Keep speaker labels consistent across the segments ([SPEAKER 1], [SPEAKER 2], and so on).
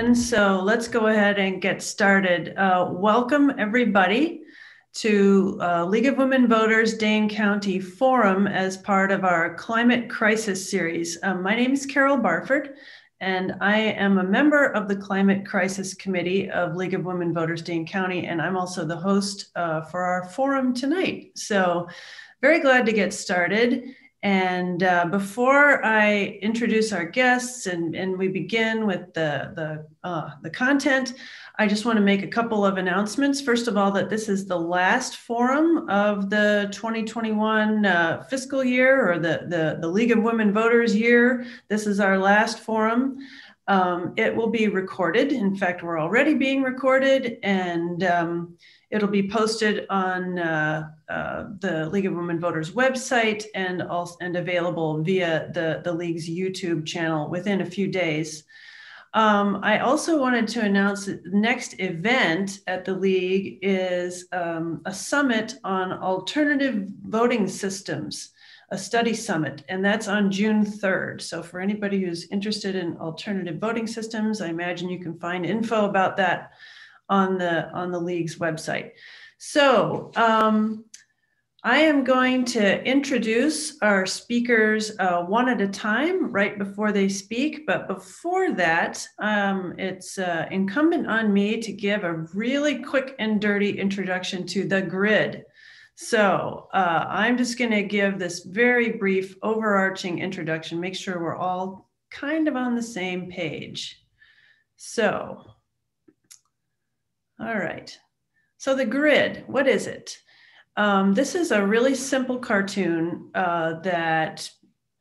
[SPEAKER 1] again, so let's go ahead and get started. Welcome everybody to League of Women Voters Dane County Forum as part of our Climate Crisis series. My name is Carol Barford, and I am a member of the Climate Crisis Committee of League of Women Voters Dane County, and I'm also the host for our forum tonight. So very glad to get started. And before I introduce our guests and we begin with the content, I just want to make a couple of announcements. First of all, that this is the last forum of the 2021 fiscal year, or the League of Women Voters year. This is our last forum. It will be recorded. In fact, we're already being recorded, and it'll be posted on the League of Women Voters website and available via the League's YouTube channel within a few days. I also wanted to announce that the next event at the League is a summit on alternative voting systems, a study summit, and that's on June 3rd. So for anybody who's interested in alternative voting systems, I imagine you can find info about that on the League's website. So I am going to introduce our speakers one at a time right before they speak. But before that, it's incumbent on me to give a really quick and dirty introduction to the grid. So I'm just going to give this very brief overarching introduction, make sure we're all kind of on the same page. So, all right. So the grid, what is it? This is a really simple cartoon that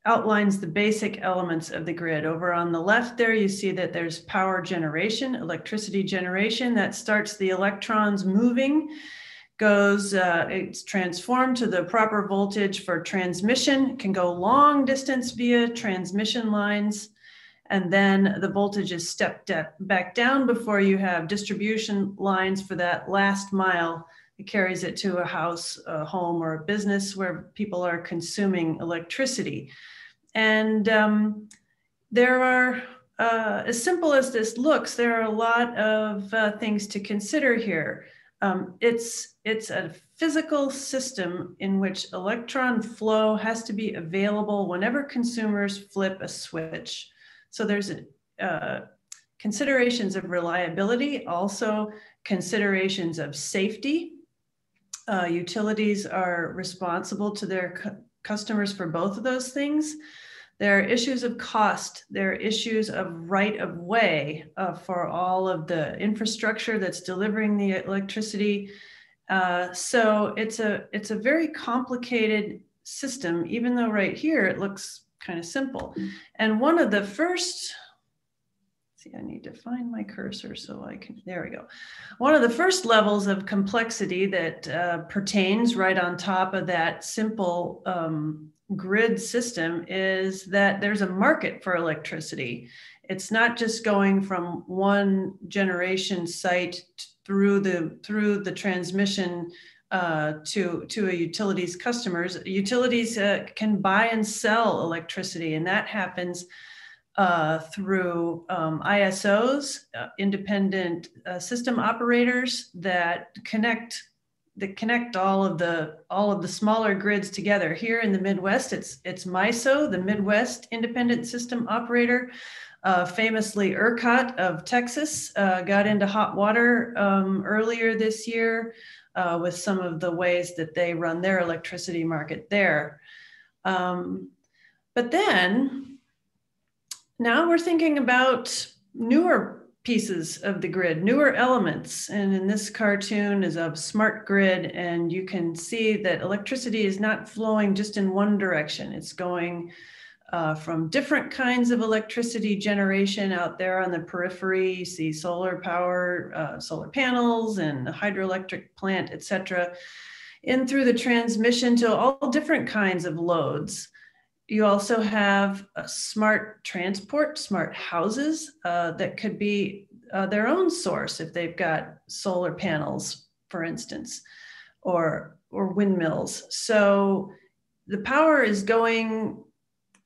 [SPEAKER 1] outlines the basic elements of the grid. Over on the left there, you see that there's power generation, electricity generation that starts the electrons moving, it's transformed to the proper voltage for transmission. It can go long distance via transmission lines, and then the voltage is stepped back down before you have distribution lines for that last mile. It carries it to a house, a home, or a business where people are consuming electricity. And there are, as simple as this looks, there are a lot of things to consider here. It's a physical system in which electron flow has to be available whenever consumers flip a switch. So there's considerations of reliability, also considerations of safety. Utilities are responsible to their customers for both of those things. There are issues of cost. There are issues of right of way for all of the infrastructure that's delivering the electricity. So it's a very complicated system, even though right here it looks kind of simple. And one of the first, I need to find my cursor so I can, there we go. One of the first levels of complexity that pertains right on top of that simple grid system is that there's a market for electricity. It's not just going from one generation site through the transmission to a utility's customers. Utilities can buy and sell electricity, and that happens through ISOs, independent system operators that connect all of the smaller grids together. Here in the Midwest, it's MISO, the Midwest Independent System Operator. Famously, ERCOT of Texas got into hot water earlier this year with some of the ways that they run their electricity market there. But then, now we're thinking about newer pieces of the grid, newer elements. And in this cartoon is a smart grid, and you can see that electricity is not flowing just in one direction. It's going from different kinds of electricity generation out there on the periphery. You see solar power, solar panels, and a hydroelectric plant, et cetera, in through the transmission to all different kinds of loads. You also have a smart transport, smart houses that could be their own source if they've got solar panels, for instance, or windmills. So the power is going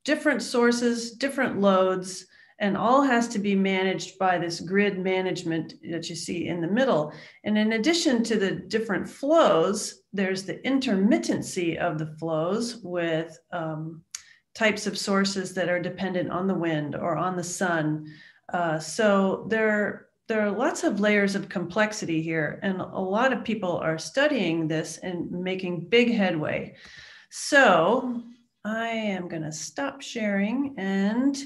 [SPEAKER 1] different sources, different loads, and all has to be managed by this grid management that you see in the middle. And in addition to the different flows, there's the intermittency of the flows with types of sources that are dependent on the wind or on the sun. So there are lots of layers of complexity here, and a lot of people are studying this and making big headway. So I am going to stop sharing, and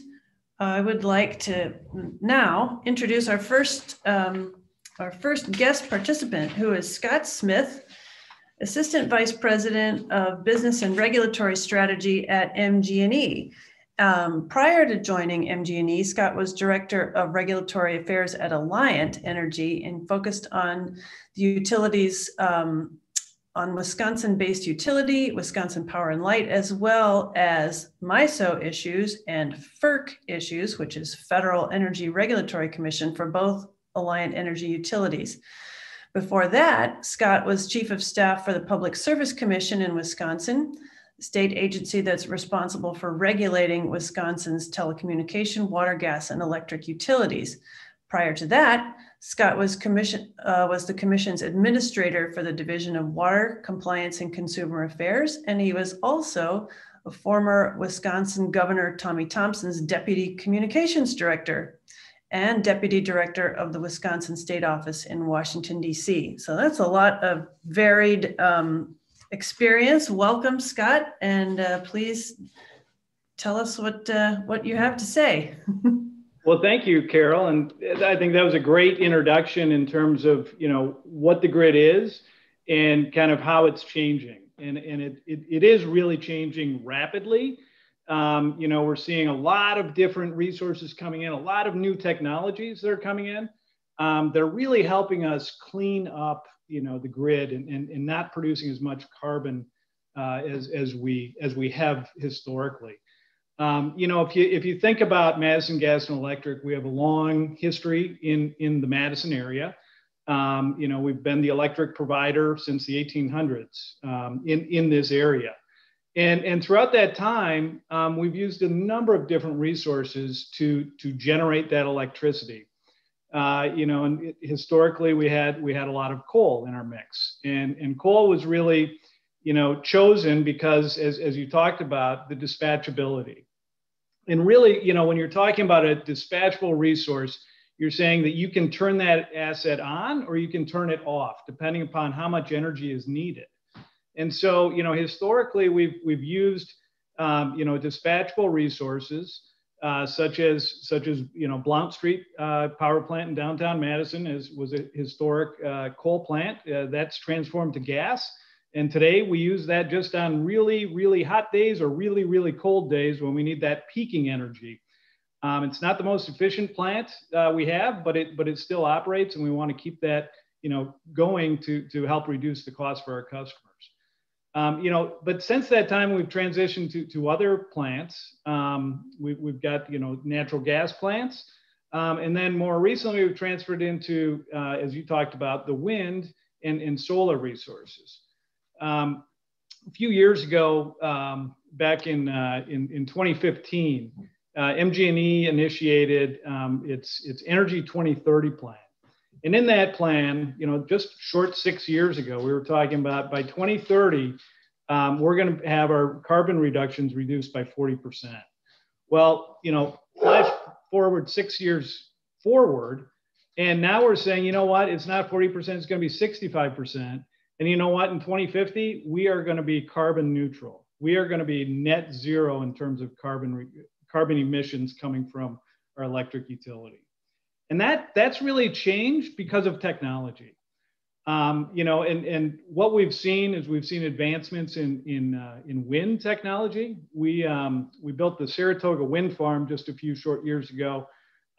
[SPEAKER 1] I would like to now introduce our first guest participant, who is Scott Smith, Assistant Vice President of Business and Regulatory Strategy at MG&E. Prior to joining MG&E, Scott was Director of Regulatory Affairs at Alliant Energy and focused on the utilities, on Wisconsin-based utility, Wisconsin Power and Light, as well as MISO issues and FERC issues, which is Federal Energy Regulatory Commission, for both Alliant Energy utilities. Before that, Scott was Chief of Staff for the Public Service Commission in Wisconsin, the state agency that's responsible for regulating Wisconsin's telecommunication, water, gas, and electric utilities. Prior to that, Scott was the commission's administrator for the Division of Water, Compliance, and Consumer Affairs, and he was also a former Wisconsin Governor Tommy Thompson's Deputy Communications Director and Deputy Director of the Wisconsin State Office in Washington, D.C. So that's a lot of varied experience. Welcome, Scott, and please tell us what you have to say.
[SPEAKER 2] Well, thank you, Carol. And I think that was a great introduction in terms of, what the grid is and kind of how it's changing. And it is really changing rapidly. We're seeing a lot of different resources coming in, a lot of new technologies that are coming in. They're really helping us clean up, the grid and not producing as much carbon as we have historically. If you think about Madison Gas and Electric, we have a long history in the Madison area. We've been the electric provider since the 1800s in this area. And throughout that time, we've used a number of different resources to generate that electricity. And historically, we had a lot of coal in our mix, and coal was really, chosen because, as you talked about, the dispatchability. And really, when you're talking about a dispatchable resource, you're saying that you can turn that asset on or you can turn it off, depending upon how much energy is needed. And so, historically, we've used, dispatchable resources such as Blount Street Power Plant in downtown Madison was a historic coal plant that's transformed to gas. And today we use that just on really, really hot days or really, really cold days when we need that peaking energy. It's not the most efficient plant we have, but it still operates, and we want to keep that, going to help reduce the cost for our customers. But since that time, we've transitioned to other plants. We've got, natural gas plants. And then more recently, we've transferred into, as you talked about, the wind and solar resources. A few years ago, back in 2015, MG&E initiated its Energy 2030 plan. And in that plan, just short 6 years ago, we were talking about by 2030, we're going to have our carbon reductions reduced by 40%. Well, flash forward 6 years forward, and now we're saying, it's not 40%, it's going to be 65%. And you know what? In 2050, we are going to be carbon neutral. We are going to be net zero in terms of carbon emissions coming from our electric utility. And that's really changed because of technology. And what we've seen is advancements in wind technology. We built the Saratoga Wind Farm just a few short years ago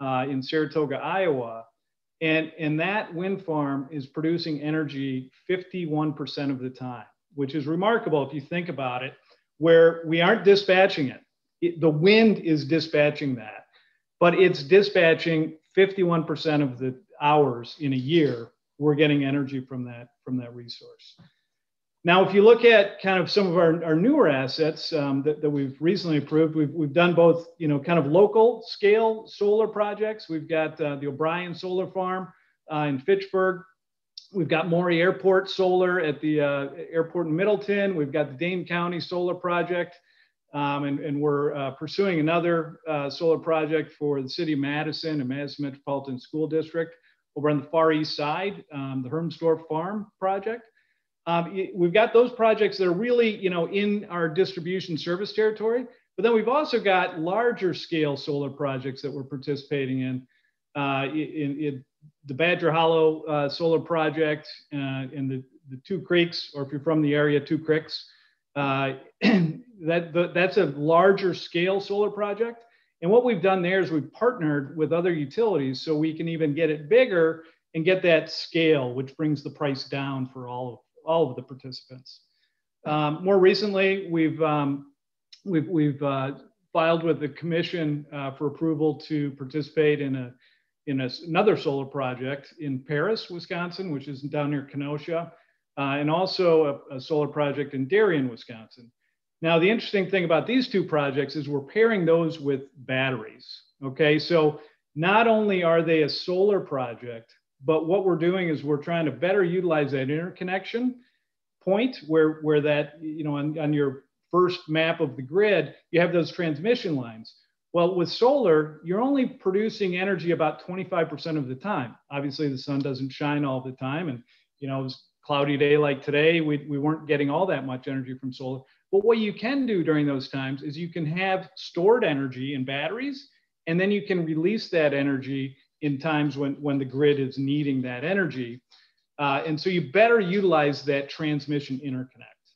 [SPEAKER 2] in Saratoga, Iowa. And that wind farm is producing energy 51% of the time, which is remarkable if you think about it, where we aren't dispatching it. The wind is dispatching that, but it's dispatching 51% of the hours in a year. We're getting energy from that resource. Now, if you look at kind of some of our newer assets that we've recently approved, we've done both, kind of local scale solar projects. We've got the O'Brien Solar Farm in Fitchburg. We've got Maury Airport Solar at the airport in Middleton. We've got the Dane County Solar Project. And we're pursuing another solar project for the city of Madison and Madison Metropolitan School District over on the far east side, the Hermsdorf Farm project. We've got those projects that are really, in our distribution service territory, but then we've also got larger scale solar projects that we're participating in the Badger Hollow Solar Project in the Two Creeks, or if you're from the area, Two Creeks. That's a larger scale solar project. And what we've done there is we've partnered with other utilities so we can even get it bigger and get that scale, which brings the price down for all of the participants. More recently, we've filed with the commission for approval to participate in another solar project in Paris, Wisconsin, which is down near Kenosha, and also a solar project in Darien, Wisconsin. Now, the interesting thing about these two projects is we're pairing those with batteries. Okay, so not only are they a solar project, but what we're doing is we're trying to better utilize that interconnection point where that, on your first map of the grid, you have those transmission lines. Well, with solar, you're only producing energy about 25% of the time. Obviously, the sun doesn't shine all the time. And, it was a cloudy day like today, we weren't getting all that much energy from solar. But what you can do during those times is you can have stored energy in batteries, and then you can release that energy in times when the grid is needing that energy. And so you better utilize that transmission interconnect.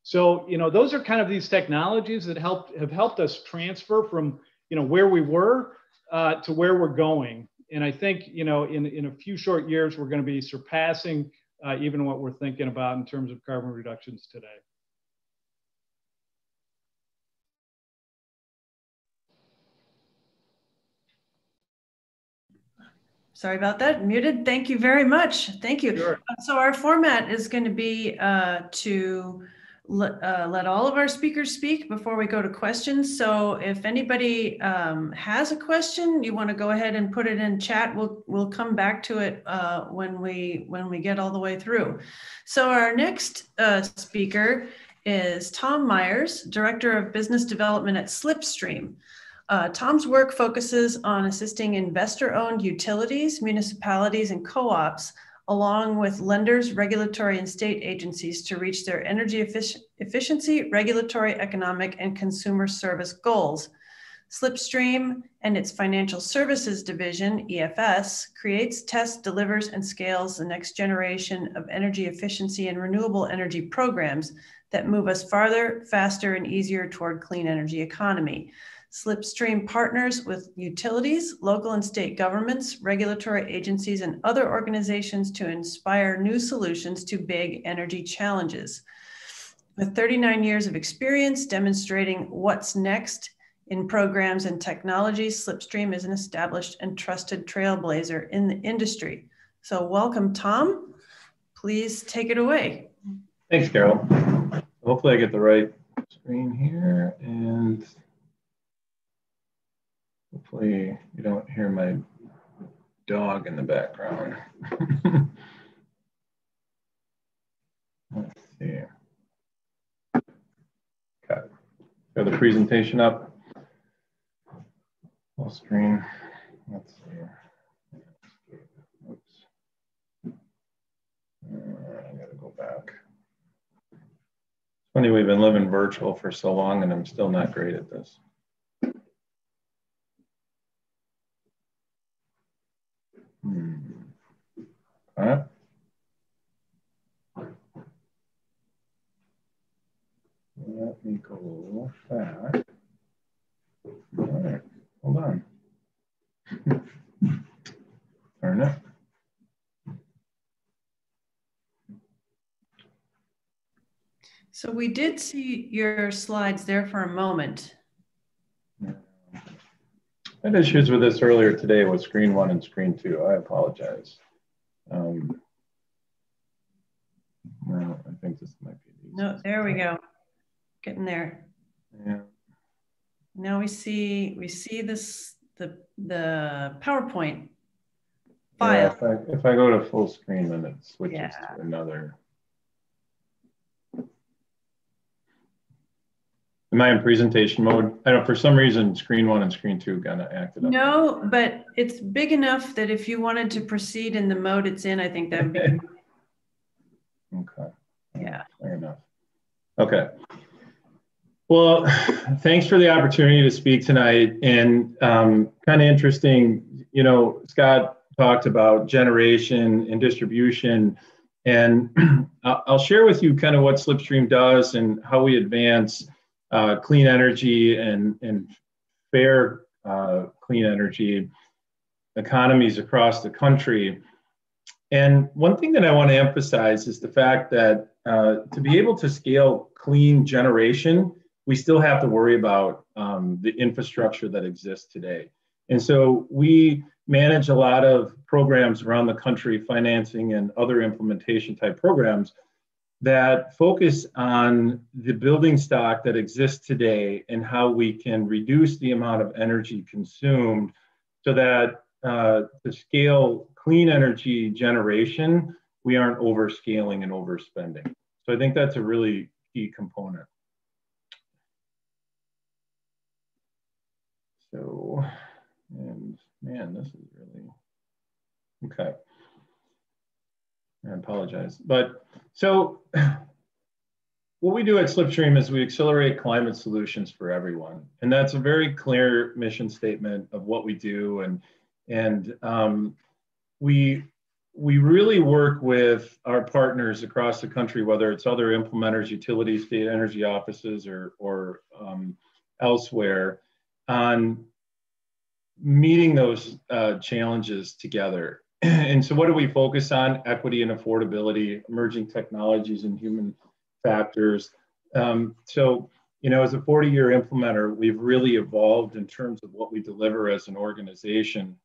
[SPEAKER 2] So, those are kind of these technologies that have helped us transfer from, where we were to where we're going. And I think, in a few short years, we're going to be surpassing even what we're thinking about in terms of carbon reductions today.
[SPEAKER 1] Sorry about that, muted. Thank you very much. Thank you.
[SPEAKER 2] Sure.
[SPEAKER 1] So our format is going to be to let all of our speakers speak before we go to questions. So if anybody has a question, you want to go ahead and put it in chat. We'll come back to it when we get all the way through. So our next speaker is Tom Myers, Director of Business Development at Slipstream. Tom's work focuses on assisting investor-owned utilities, municipalities, and co-ops, along with lenders, regulatory, and state agencies to reach their energy efficiency, regulatory, economic, and consumer service goals. Slipstream and its financial services division, EFS, creates, tests, delivers, and scales the next generation of energy efficiency and renewable energy programs that move us farther, faster, and easier toward clean energy economy. Slipstream partners with utilities, local and state governments, regulatory agencies, and other organizations to inspire new solutions to big energy challenges. With 39 years of experience demonstrating what's next in programs and technologies, Slipstream is an established and trusted trailblazer in the industry. So welcome, Tom. Please take it away.
[SPEAKER 3] Thanks, Carol. Hopefully I get the right screen here, and hopefully you don't hear my dog in the background. Let's see. Got the presentation up. Full screen. Let's see. Oops. I gotta go back. It's funny, we've been living virtual for so long and I'm still not great at this. All right. Let me go back. All right, hold on. Turn it.
[SPEAKER 1] So we did see your slides there for a moment.
[SPEAKER 3] I had issues with this earlier today with screen 1 and screen 2. I apologize. Let No, I think this might be the
[SPEAKER 1] No, there we go. Getting there.
[SPEAKER 3] Yeah.
[SPEAKER 1] Now we see this the PowerPoint file.
[SPEAKER 3] Yeah, if I go to full screen, then it switches
[SPEAKER 1] Yeah.
[SPEAKER 3] to another. Am I in presentation mode? I don't. For some reason, screen 1 and screen 2 kind of acted up.
[SPEAKER 1] No, but it's big enough that if you wanted to proceed in the mode it's in, I think that would be.
[SPEAKER 3] Okay.
[SPEAKER 1] Yeah.
[SPEAKER 3] Fair enough. Okay. Well, thanks for the opportunity to speak tonight. And kind of interesting, you know, Scott talked about generation and distribution. And I'll share with you kind of what Slipstream does and how we advance clean energy and fair clean energy economies across the country. And one thing that I want to emphasize is the fact that to be able to scale clean generation, we still have to worry about the infrastructure that exists today. And so we manage a lot of programs around the country, financing and other implementation type programs that focus on the building stock that exists today and how we can reduce the amount of energy consumed so that to scale clean energy generation, we aren't overscaling and overspending. So I think that's a really key component. So, and man, this is really, okay. I apologize. But so what we do at Slipstream is we accelerate climate solutions for everyone. And that's a very clear mission statement of what we do. And we really work with our partners across the country, whether it's other implementers, utilities, state energy offices, or elsewhere, on meeting those challenges together. And so what do we focus on? Equity and affordability, emerging technologies and human factors. So, you know, as a 40-year implementer, we've really evolved in terms of what we deliver as an organization.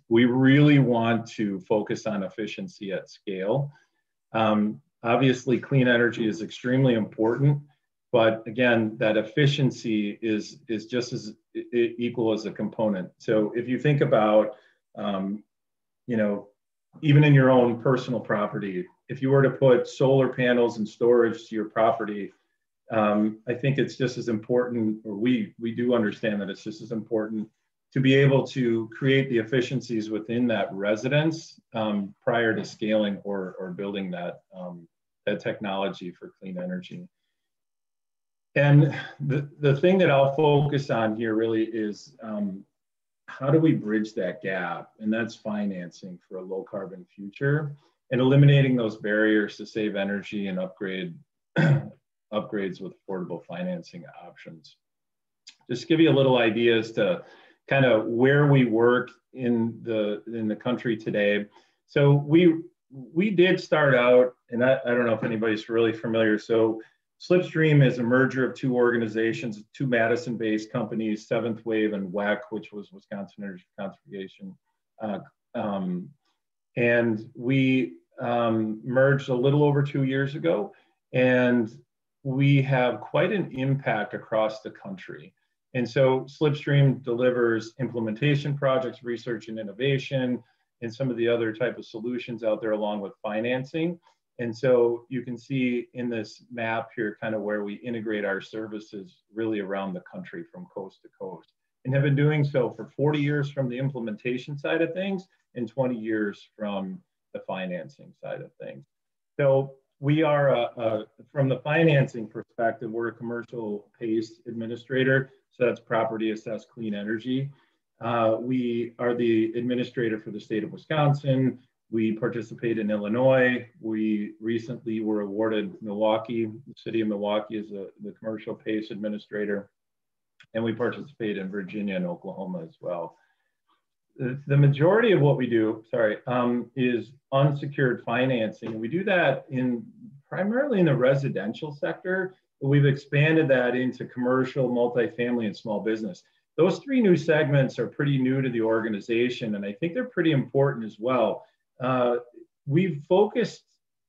[SPEAKER 3] We really want to focus on efficiency at scale. Obviously, clean energy is extremely important, but again, that efficiency is just as equal as a component. So if you think about, you know, even in your own personal property, if you were to put solar panels and storage to your property, I think it's just as important, or we do understand that it's just as important to be able to create the efficiencies within that residence prior to scaling or building that, that technology for clean energy. And the thing that I'll focus on here really is how do we bridge that gap? And that's financing for a low carbon future and eliminating those barriers to save energy and upgrades with affordable financing options. Just to give you a little idea as to kind of where we work in the country today. So we did start out, and I don't know if anybody's really familiar. So Slipstream is a merger of two organizations, two Madison-based companies, Seventh Wave and WEC, which was Wisconsin Energy Conservation. And we merged a little over 2 years ago, and we have quite an impact across the country. And so Slipstream delivers implementation projects, research and innovation, and some of the other type of solutions out there along with financing. And so you can see in this map here kind of where we integrate our services really around the country from coast to coast, and have been doing so for 40 years from the implementation side of things and 20 years from the financing side of things. So we are, from the financing perspective, we're a commercial PACE administrator. So that's property assessed clean energy. We are the administrator for the state of Wisconsin. We participate in Illinois. We recently were awarded Milwaukee. The city of Milwaukee is the commercial PACE administrator. And we participate in Virginia and Oklahoma as well. The majority of what we do, is unsecured financing. We do that primarily in the residential sector, but we've expanded that into commercial, multifamily, and small business. Those three new segments are pretty new to the organization, and I think they're pretty important as well. We've focused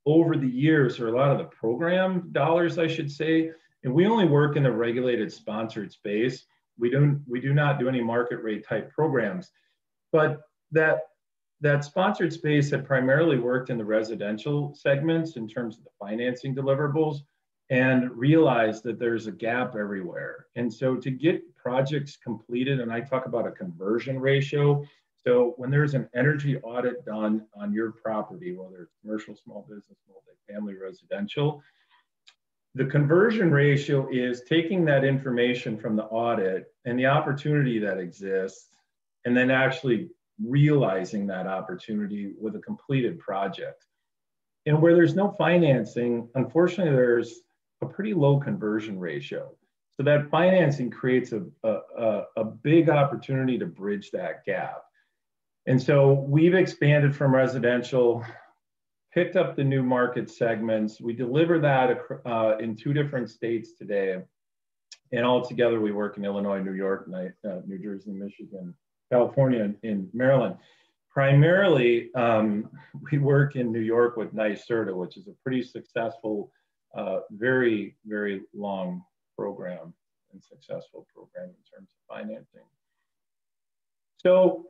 [SPEAKER 3] over the years, or a lot of the program dollars, I should say, and we only work in the regulated sponsored space. We do not do any market rate type programs, but that sponsored space had primarily worked in the residential segments in terms of the financing deliverables, and realized that there's a gap everywhere. And so to get projects completed, and I talk about a conversion ratio. So when there's an energy audit done on your property, whether it's commercial, small business, multifamily, residential, the conversion ratio is taking that information from the audit and the opportunity that exists, and then actually realizing that opportunity with a completed project. And where there's no financing, unfortunately, there's a pretty low conversion ratio. So that financing creates a big opportunity to bridge that gap. And so we've expanded from residential, picked up the new market segments. We deliver that in 2 different states today. And all together, we work in Illinois, New York, New Jersey, Michigan, California, and Maryland. Primarily, we work in New York with NYSERDA, which is a pretty successful, very, very long program and successful program in terms of financing. So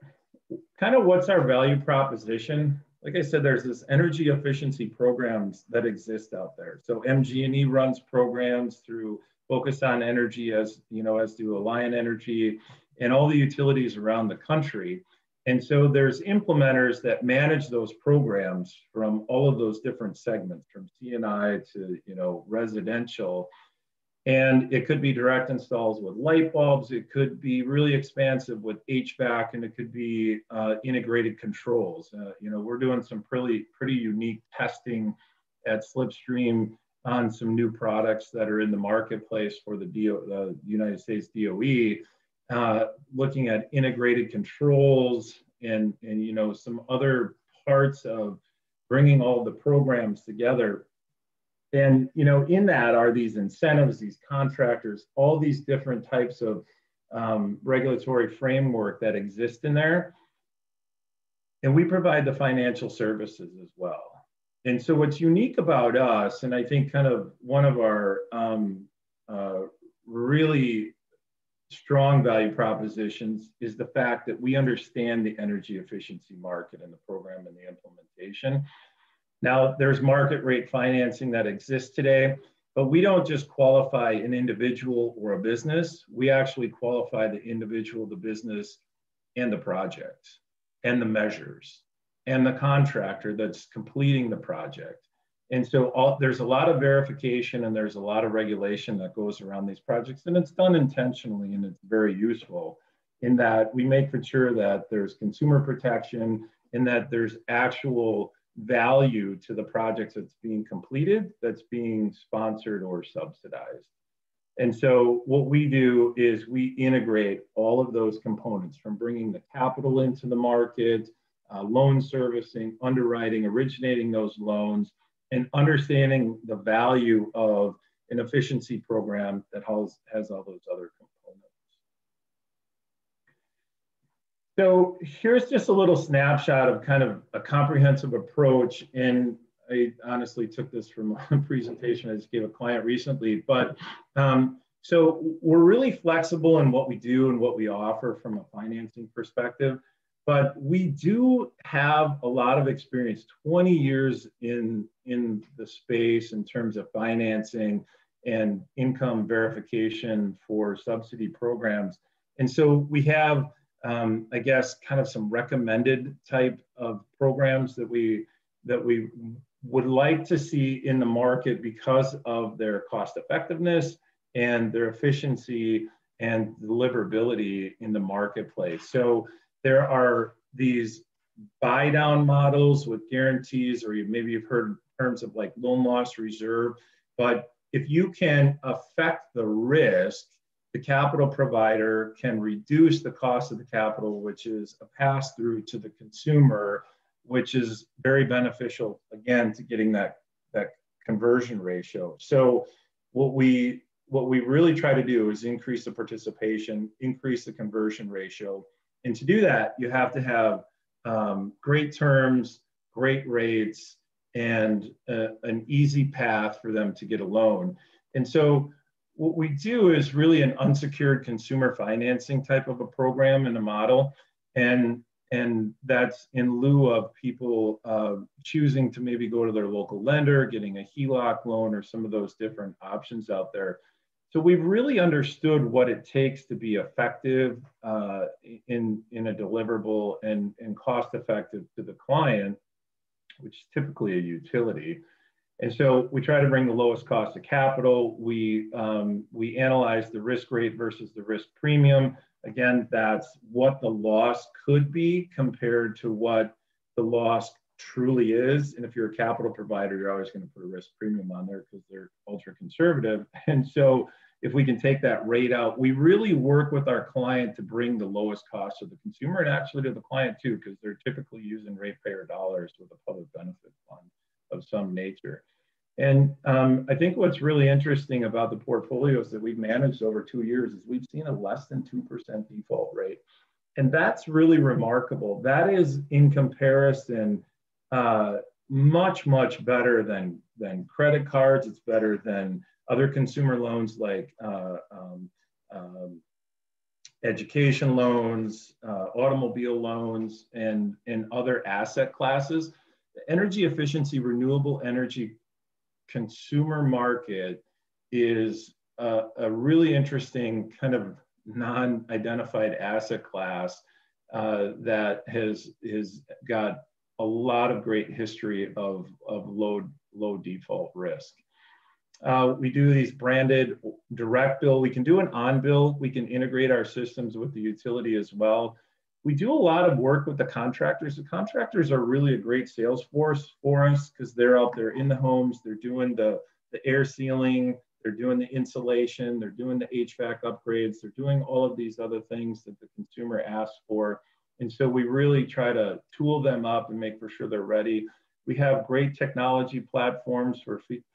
[SPEAKER 3] kind of what's our value proposition? Like I said, there's this energy efficiency programs that exist out there. So MG&E runs programs through Focus on Energy, as you know, as do Alliant Energy, and all the utilities around the country. And so there's implementers that manage those programs from all of those different segments, from C&I to, you know, residential. And it could be direct installs with light bulbs. It could be really expansive with HVAC, and it could be integrated controls. You know, we're doing some pretty unique testing at Slipstream on some new products that are in the marketplace for the United States DOE, looking at integrated controls and you know, some other parts of bringing all the programs together. And, you know, in that are these incentives, these contractors, all these different types of regulatory framework that exist in there. And we provide the financial services as well. And so what's unique about us, and I think kind of one of our really strong value propositions, is the fact that we understand the energy efficiency market and the program and the implementation. Now, there's market rate financing that exists today, but we don't just qualify an individual or a business. We actually qualify the individual, the business, and the project, and the measures, and the contractor that's completing the project. And so there's a lot of verification and there's a lot of regulation that goes around these projects, and it's done intentionally, and it's very useful in that we make sure that there's consumer protection and that there's actual value to the projects that's being completed, that's being sponsored or subsidized. And so what we do is we integrate all of those components, from bringing the capital into the market, loan servicing, underwriting, originating those loans, and understanding the value of an efficiency program that has all those other components. So here's just a little snapshot of kind of a comprehensive approach. And I honestly took this from a presentation I just gave a client recently. But so we're really flexible in what we do and what we offer from a financing perspective. But we do have a lot of experience, 20 years in the space in terms of financing and income verification for subsidy programs. And so we have, I guess, kind of some recommended type of programs that we would like to see in the market because of their cost effectiveness and their efficiency and deliverability in the marketplace. So there are these buy down models with guarantees, or maybe you've heard terms of like loan loss reserve. But if you can affect the risk, the capital provider can reduce the cost of the capital, which is a pass through to the consumer, which is very beneficial, again, to getting that conversion ratio. So what we really try to do is increase the participation, increase the conversion ratio. And to do that, you have to have great terms, great rates, and an easy path for them to get a loan. And so what we do is really an unsecured consumer financing type of a program and a model. And that's in lieu of people choosing to maybe go to their local lender, getting a HELOC loan or some of those different options out there. So we've really understood what it takes to be effective in a deliverable and cost effective to the client, which is typically a utility. And so we try to bring the lowest cost of capital. We analyze the risk rate versus the risk premium. Again, that's what the loss could be compared to what the loss truly is. And if you're a capital provider, you're always going to put a risk premium on there because they're ultra conservative. And so if we can take that rate out, we really work with our client to bring the lowest cost to the consumer and actually to the client too, because they're typically using ratepayer dollars with a public benefit fund of some nature. And I think what's really interesting about the portfolios that we've managed over 2 years is we've seen a less than 2% default rate. And that's really remarkable. That is in comparison much, much better than credit cards. It's better than other consumer loans like education loans, automobile loans, and other asset classes. The energy efficiency, renewable energy consumer market is a really interesting kind of non-identified asset class that has got a lot of great history of low default risk. We do these branded direct bill. We can do an on bill. We can integrate our systems with the utility as well. We do a lot of work with the contractors. The contractors are really a great sales force for us because they're out there in the homes. They're doing the air sealing. They're doing the insulation. They're doing the HVAC upgrades. They're doing all of these other things that the consumer asks for. And so we really try to tool them up and make for sure they're ready. We have great technology platforms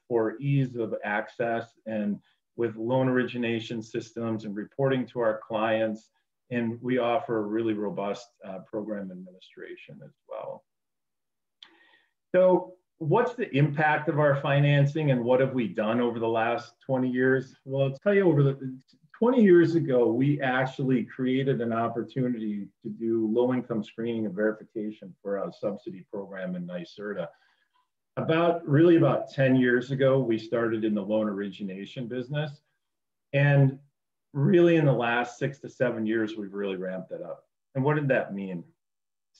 [SPEAKER 3] for ease of access and with loan origination systems and reporting to our clients. And we offer a really robust program administration as well. So what's the impact of our financing and what have we done over the last 20 years? Well, I'll tell you, over the 20 years ago, we actually created an opportunity to do low-income screening and verification for a subsidy program in NYSERDA. About 10 years ago, we started in the loan origination business. And really in the last 6 to 7 years, we've really ramped that up. And what did that mean?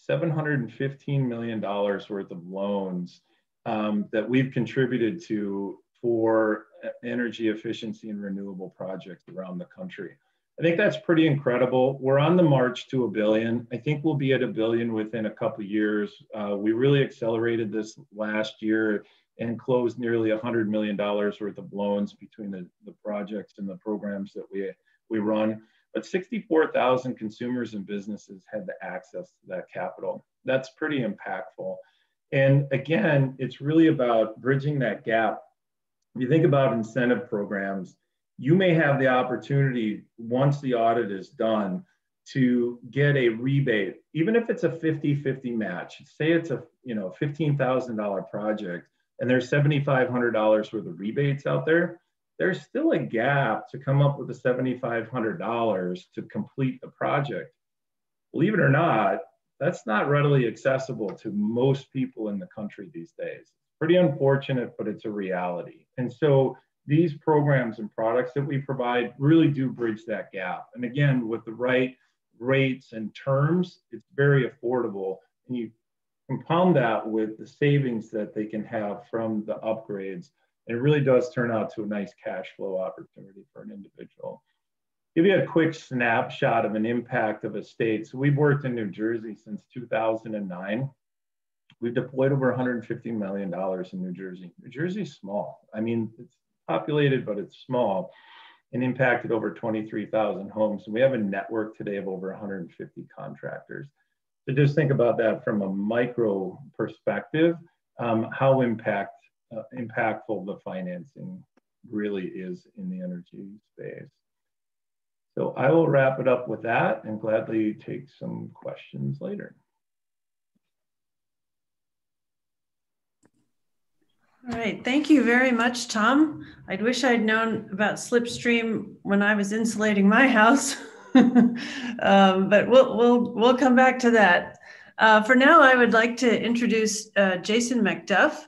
[SPEAKER 3] $715 million worth of loans that we've contributed to for energy efficiency and renewable projects around the country. I think that's pretty incredible. We're on the march to $1 billion. I think we'll be at $1 billion within a couple of years. We really accelerated this last year and closed nearly $100 million worth of loans between the projects and the programs that we run. But 64,000 consumers and businesses had the access to that capital. That's pretty impactful. And again, it's really about bridging that gap. If you think about incentive programs, you may have the opportunity, once the audit is done, to get a rebate, even if it's a 50-50 match. Say it's a $15,000 project and there's $7,500 worth of rebates out there. There's still a gap to come up with the $7,500 to complete the project. Believe it or not, that's not readily accessible to most people in the country these days. Pretty unfortunate, but it's a reality. And so these programs and products that we provide really do bridge that gap. And again, with the right rates and terms, it's very affordable. And you compound that with the savings that they can have from the upgrades. And it really does turn out to a nice cash flow opportunity for an individual. Give you a quick snapshot of an impact of a state. So we've worked in New Jersey since 2009. We've deployed over $150 million in New Jersey. New Jersey's small. I mean, it's populated, but it's small, and impacted over 23,000 homes. And we have a network today of over 150 contractors. So just think about that from a micro perspective, how impactful the financing really is in the energy space. So I will wrap it up with that and gladly take some questions later.
[SPEAKER 1] All right, thank you very much, Tom. I wish I'd known about Slipstream when I was insulating my house, but we'll come back to that. For now, I would like to introduce Jason Mcduff,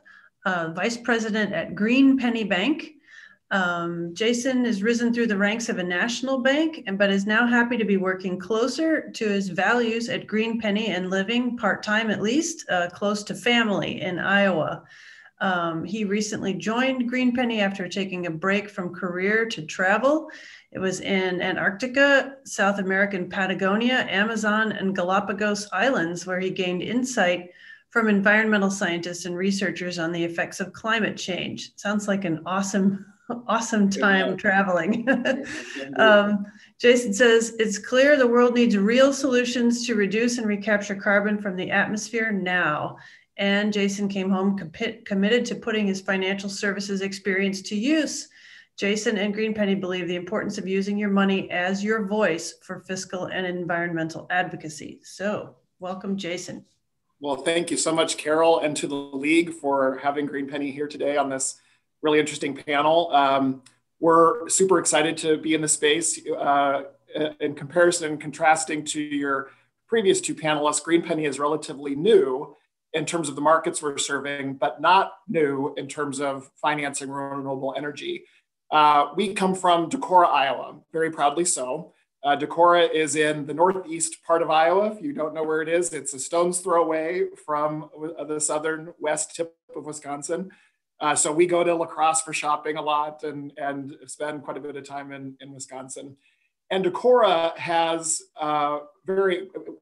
[SPEAKER 1] Vice President at Green Penny Bank. Jason has risen through the ranks of a national bank, but is now happy to be working closer to his values at Green Penny and living part-time, at least, close to family in Iowa. He recently joined Green Penny after taking a break from career to travel. It was in Antarctica, South American Patagonia, Amazon, and Galapagos Islands, where he gained insight from environmental scientists and researchers on the effects of climate change. Sounds like an awesome time traveling. Jason says, it's clear the world needs real solutions to reduce and recapture carbon from the atmosphere now. And Jason came home committed to putting his financial services experience to use. Jason and Green Penny believe the importance of using your money as your voice for fiscal and environmental advocacy. So welcome, Jason.
[SPEAKER 4] Well, thank you so much, Carol, and to the League for having Green Penny here today on this really interesting panel. We're super excited to be in the space. In comparison and contrasting to your previous two panelists, Green Penny is relatively new in terms of the markets we're serving, but not new in terms of financing renewable energy. We come from Decorah, Iowa, very proudly so. Decorah is in the northeast part of Iowa. If you don't know where it is, it's a stone's throw away from the southern west tip of Wisconsin. So we go to La Crosse for shopping a lot and spend quite a bit of time in Wisconsin. And Decorah has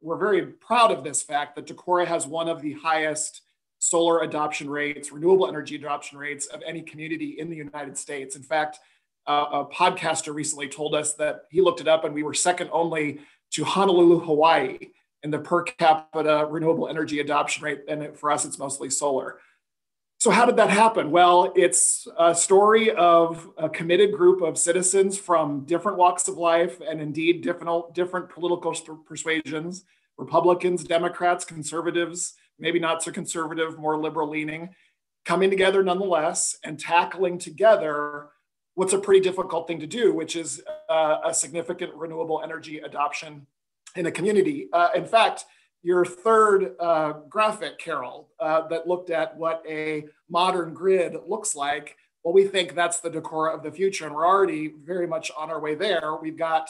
[SPEAKER 4] we're very proud of this fact that Decorah has one of the highest solar adoption rates, renewable energy adoption rates of any community in the United States. In fact, a podcaster recently told us that he looked it up and we were second only to Honolulu, Hawaii in the per capita renewable energy adoption rate. And for us, it's mostly solar. So how did that happen? Well, it's a story of a committed group of citizens from different walks of life and indeed different political persuasions, Republicans, Democrats, conservatives, maybe not so conservative, more liberal leaning, coming together nonetheless and tackling together what's a pretty difficult thing to do, which is a significant renewable energy adoption in a community. In fact, your third graphic, Carol, that looked at what a modern grid looks like, well, we think that's the Decorah of the future, and we're already very much on our way there. We've got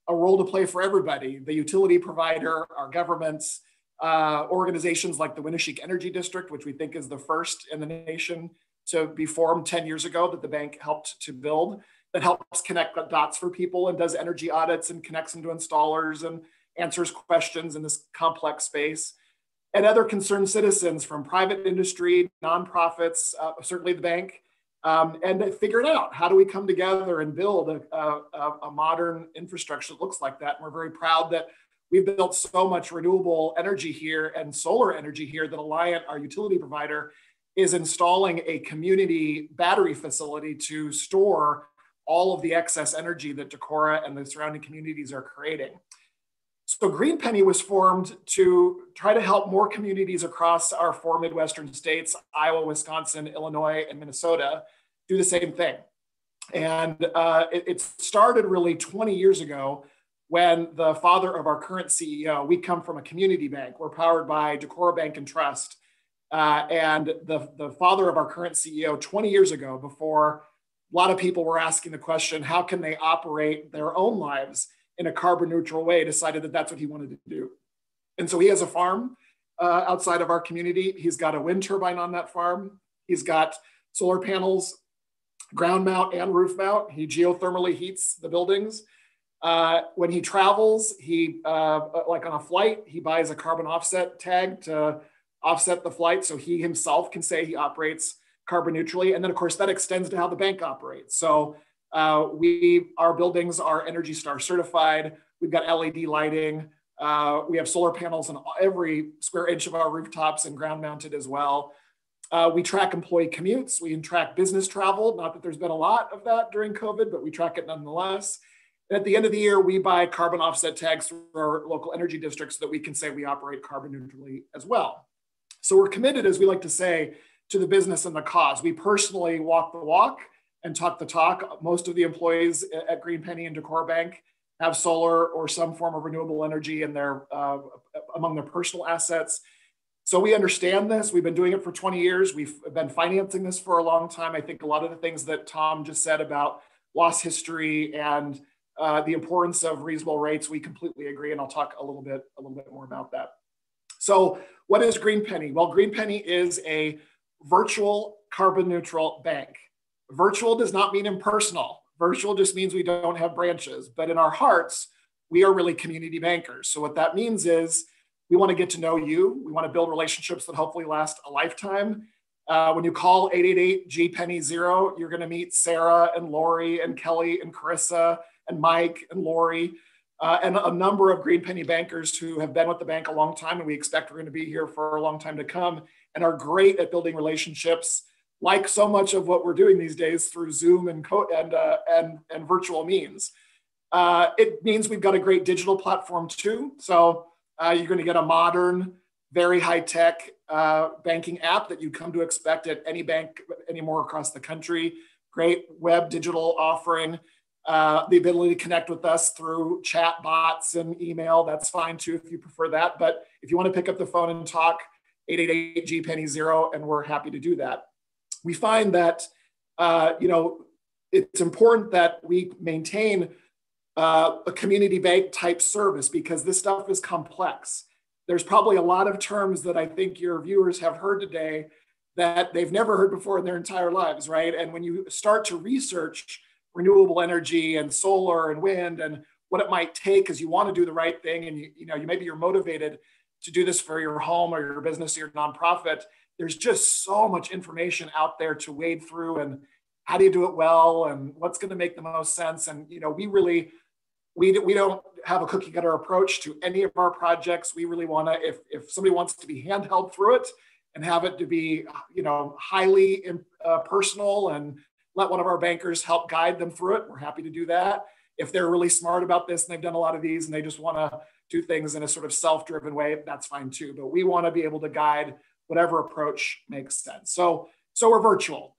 [SPEAKER 4] a role to play for everybody, the utility provider, our governments, organizations like the Winneshiek Energy District, which we think is the first in the nation to be formed 10 years ago that the bank helped to build, that helps connect the dots for people and does energy audits and connects them to installers and answers questions in this complex space, and other concerned citizens from private industry, nonprofits, certainly the bank, and they figured out how do we come together and build a modern infrastructure that looks like that. And we're very proud that we've built so much renewable energy here and solar energy here that Alliant, our utility provider, is installing a community battery facility to store all of the excess energy that Decorah and the surrounding communities are creating. So Green Penny was formed to try to help more communities across our four Midwestern states, Iowa, Wisconsin, Illinois, and Minnesota, do the same thing. And it started really 20 years ago when the father of our current CEO, we come from a community bank. We're powered by Decorah Bank and Trust. And the father of our current CEO 20 years ago, before a lot of people were asking the question, how can they operate their own lives in a carbon neutral way, decided that that's what he wanted to do. And so he has a farm outside of our community. He's got a wind turbine on that farm. He's got solar panels, ground mount and roof mount. He geothermally heats the buildings. When he travels, he, like on a flight, he buys a carbon offset tag to offset the flight so he himself can say he operates carbon neutrally. And then of course that extends to how the bank operates. So our buildings are Energy Star certified. We've got LED lighting. We have solar panels on every square inch of our rooftops and ground mounted as well. We track employee commutes. We can track business travel. Not that there's been a lot of that during COVID, but we track it nonetheless. And at the end of the year, we buy carbon offset tags through our local energy districts so that we can say we operate carbon neutrally as well. So we're committed, as we like to say, to the business and the cause. We personally walk the walk and talk the talk. Most of the employees at Green Penny and Decor Bank have solar or some form of renewable energy in their among their personal assets. So we understand this. We've been doing it for 20 years. We've been financing this for a long time. I think a lot of the things that Tom just said about loss history and the importance of reasonable rates, we completely agree, and I'll talk a little bit more about that. So what is Green Penny? Well, Green Penny is a virtual carbon neutral bank. Virtual does not mean impersonal. Virtual just means we don't have branches, but in our hearts, we are really community bankers. So what that means is we want to get to know you. We want to build relationships that hopefully last a lifetime. When you call 888-GPenny-0, you're going to meet Sarah and Lori and Kelly and Carissa and Mike and Lori and a number of Green Penny bankers who have been with the bank a long time, and we expect we're going to be here for a long time to come, and are great at building relationships, like so much of what we're doing these days through Zoom and virtual means. It means we've got a great digital platform too. So you're going to get a modern, very high-tech banking app that you come to expect at any bank anymore across the country. Great web digital offering. The ability to connect with us through chat bots and email, that's fine too if you prefer that. But if you want to pick up the phone and talk, 888-GPenny-0, and we're happy to do that. We find that it's important that we maintain a community bank type service because this stuff is complex. There's probably a lot of terms that I think your viewers have heard today that they've never heard before in their entire lives, right? And when you start to research renewable energy and solar and wind and what it might take, because you want to do the right thing, and maybe you're motivated to do this for your home or your business or your nonprofit, there's just so much information out there to wade through, and how do you do it well, and what's going to make the most sense. And we don't have a cookie cutter approach to any of our projects. We really want to, if somebody wants to be handheld through it and have it to be highly personal and let one of our bankers help guide them through it, we're happy to do that. If they're really smart about this and they've done a lot of these and they just want to do things in a sort of self-driven way, that's fine too. But we want to be able to guide whatever approach makes sense. So we're virtual.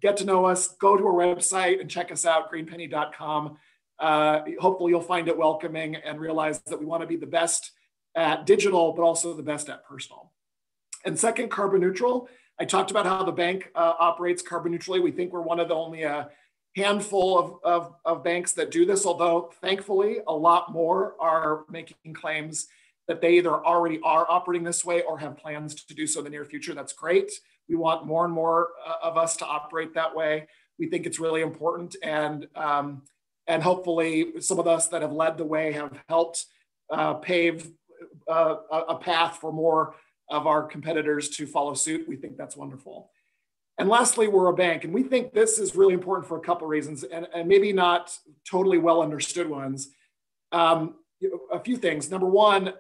[SPEAKER 4] Get to know us, go to our website and check us out, greenpenny.com. Hopefully you'll find it welcoming and realize that we want to be the best at digital, but also the best at personal. And second, carbon neutral. I talked about how the bank operates carbon neutrally. We think we're one of the only handful of banks that do this, although thankfully a lot more are making claims that they either already are operating this way or have plans to do so in the near future. That's great. We want more and more of us to operate that way. We think it's really important, and hopefully some of us that have led the way have helped pave a path for more of our competitors to follow suit. We think that's wonderful. And lastly, we're a bank, and we think this is really important for a couple of reasons, and maybe not totally well understood ones. A few things. Number one,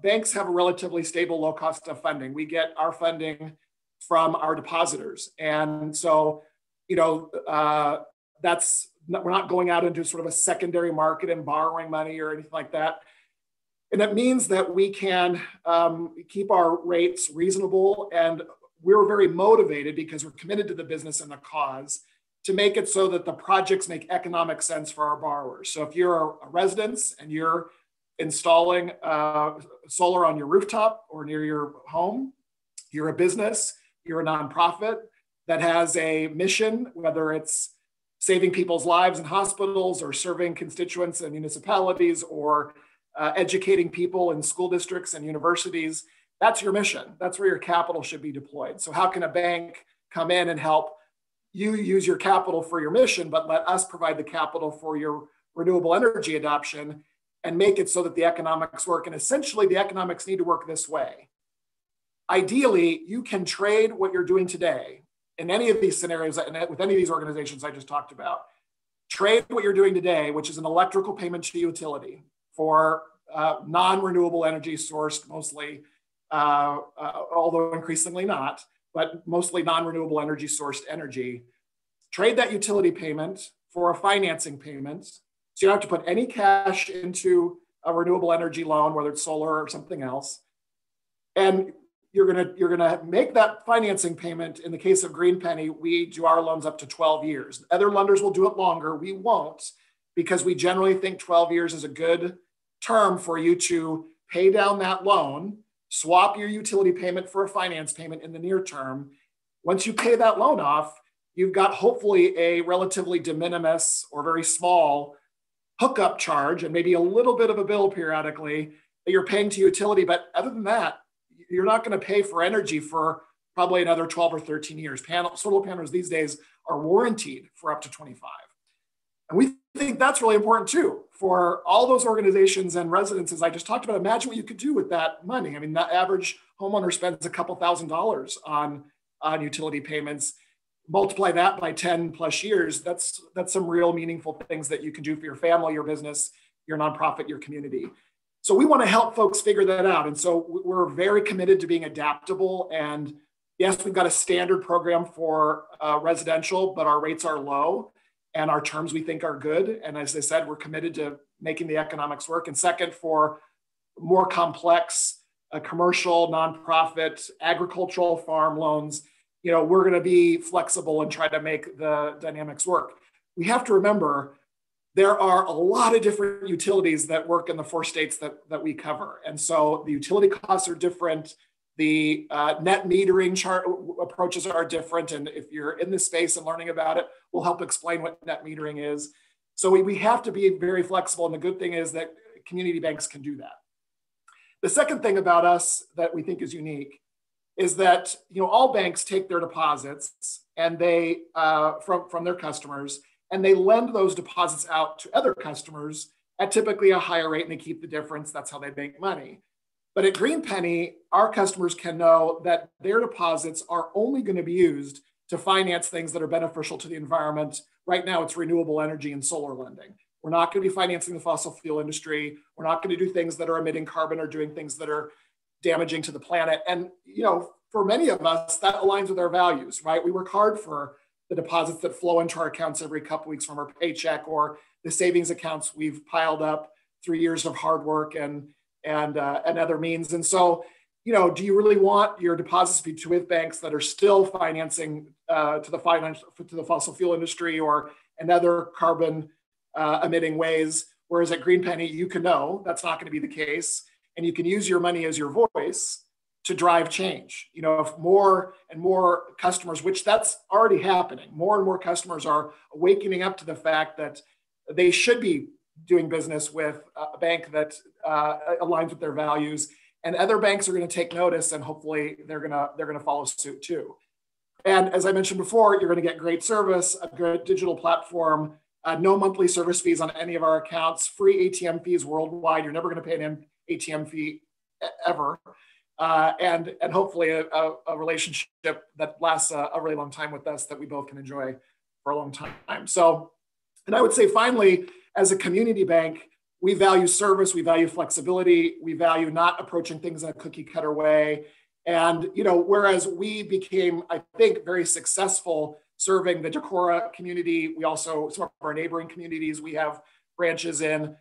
[SPEAKER 4] banks have a relatively stable, low cost of funding. We get our funding from our depositors, and so that's we're not going out into sort of a secondary market and borrowing money or anything like that. And that means that we can keep our rates reasonable, and we're very motivated because we're committed to the business and the cause to make it so that the projects make economic sense for our borrowers. So if you're a residence and you're installing solar on your rooftop or near your home, you're a business, you're a nonprofit that has a mission, whether it's saving people's lives in hospitals or serving constituents in municipalities or educating people in school districts and universities, that's your mission. That's where your capital should be deployed. So how can a bank come in and help you use your capital for your mission, but let us provide the capital for your renewable energy adoption and make it so that the economics work? And essentially the economics need to work this way. Ideally, you can trade what you're doing today in any of these scenarios, with any of these organizations I just talked about. Trade what you're doing today, which is an electrical payment to utility for non-renewable energy sourced mostly, although increasingly not, but mostly non-renewable energy sourced energy. Trade that utility payment for a financing payment. So you don't have to put any cash into a renewable energy loan, whether it's solar or something else. And you're gonna make that financing payment. In the case of Green Penny, we do our loans up to 12 years. Other lenders will do it longer. We won't, because we generally think 12 years is a good term for you to pay down that loan, swap your utility payment for a finance payment in the near term. Once you pay that loan off, you've got hopefully a relatively de minimis or very small hookup charge and maybe a little bit of a bill periodically that you're paying to utility. But other than that, you're not going to pay for energy for probably another 12 or 13 years. Solar panels these days are warranted for up to 25. And we think that's really important too for all those organizations and residences I just talked about. Imagine what you could do with that money. I mean, that average homeowner spends a couple $1,000s on utility payments. Multiply that by 10 plus years. That's some real meaningful things that you can do for your family, your business, your nonprofit, your community. So we want to help folks figure that out. And so we're very committed to being adaptable. And yes, we've got a standard program for residential, but our rates are low and our terms we think are good. And as I said, we're committed to making the economics work. And second, for more complex commercial, nonprofit, agricultural farm loans, we're going to be flexible and try to make the dynamics work. We have to remember there are a lot of different utilities that work in the 4 states that we cover. And so the utility costs are different. The net metering chart approaches are different. And if you're in this space and learning about it, we'll help explain what net metering is. So we have to be very flexible. And the good thing is that community banks can do that. The second thing about us that we think is unique is that all banks take their deposits and they from their customers, and they lend those deposits out to other customers at typically a higher rate, and they keep the difference. That's how they make money. But at Green Penny, our customers can know that their deposits are only going to be used to finance things that are beneficial to the environment. Right now, it's renewable energy and solar lending. We're not going to be financing the fossil fuel industry. We're not going to do things that are emitting carbon or doing things that are damaging to the planet. And for many of us, that aligns with our values, right? We work hard for the deposits that flow into our accounts every couple of weeks from our paycheck, or the savings accounts we've piled up through years of hard work and other means. And so, do you really want your deposits to be with banks that are still financing to the fossil fuel industry or in other carbon emitting ways? Whereas at Green Penny, you can know that's not going to be the case, and you can use your money as your voice to drive change. If more and more customers, which that's already happening, more and more customers are awakening up to the fact that they should be doing business with a bank that aligns with their values, and other banks are going to take notice, and hopefully they're going to follow suit too. And as I mentioned before, you're going to get great service, a good digital platform, no monthly service fees on any of our accounts, free ATM fees worldwide. You're never going to pay an ATM fee ever. And hopefully a relationship that lasts a really long time with us that we both can enjoy for a long time. So, and I would say finally, as a community bank, we value service, we value flexibility, we value not approaching things in a cookie cutter way. And, whereas we became, I think, very successful serving the Decorah community, we also, some of our neighboring communities, we have branches in.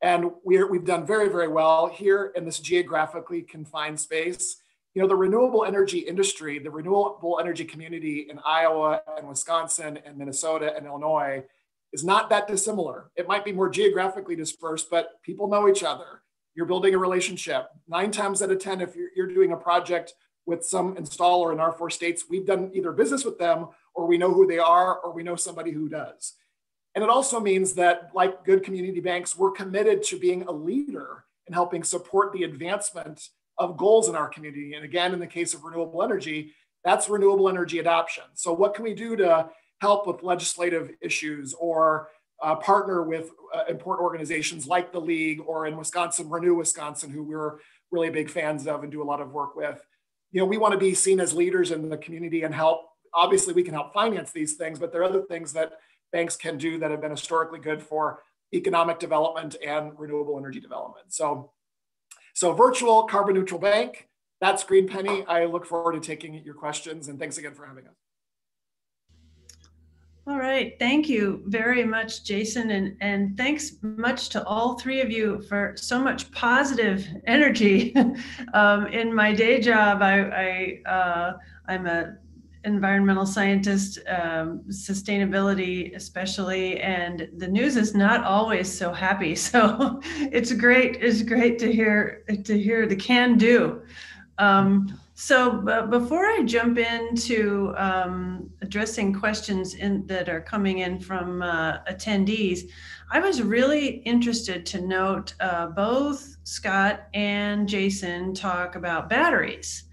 [SPEAKER 4] And we've done very, very well here in this geographically confined space. The renewable energy industry, the renewable energy community in Iowa and Wisconsin and Minnesota and Illinois is not that dissimilar. It might be more geographically dispersed, but people know each other. You're building a relationship. 9 times out of 10, if you're doing a project with some installer in our 4 states, we've done either business with them, or we know who they are, or we know somebody who does. And it also means that, like good community banks, we're committed to being a leader in helping support the advancement of goals in our community. And again, in the case of renewable energy, that's renewable energy adoption. So what can we do to help with legislative issues, or partner with important organizations like the League, or in Wisconsin, Renew Wisconsin, who we're really big fans of and do a lot of work with. We want to be seen as leaders in the community and help. Obviously, we can help finance these things, but there are other things that banks can do that have been historically good for economic development and renewable energy development. So virtual carbon neutral bank, that's Green Penny. I look forward to taking your questions, and thanks again for having us.
[SPEAKER 1] All right. Thank you very much, Jason. And thanks much to all three of you for so much positive energy. In my day job, I'm a environmental scientist, sustainability especially, and the news is not always so happy. So it's great to hear the can do. So before I jump into addressing questions that are coming in from attendees, I was really interested to note both Scott and Jason talk about batteries.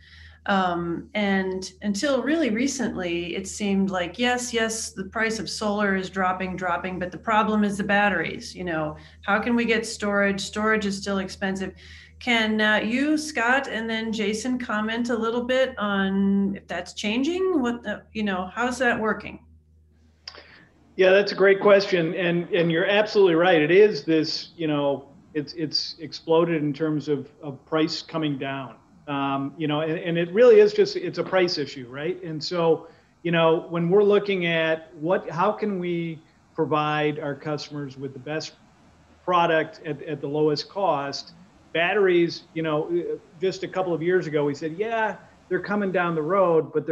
[SPEAKER 1] And until really recently, it seemed like, yes, the price of solar is dropping, but the problem is the batteries. How can we get storage? Storage is still expensive. Can you, Scott, and then Jason comment a little bit on if that's changing? How's that working?
[SPEAKER 2] Yeah, that's a great question, and you're absolutely right. It is this, it's exploded in terms of price coming down. And it really is it's a price issue, right? And so, when we're looking at how can we provide our customers with the best product at the lowest cost, batteries, just a couple of years ago, we said, yeah, they're coming down the road, but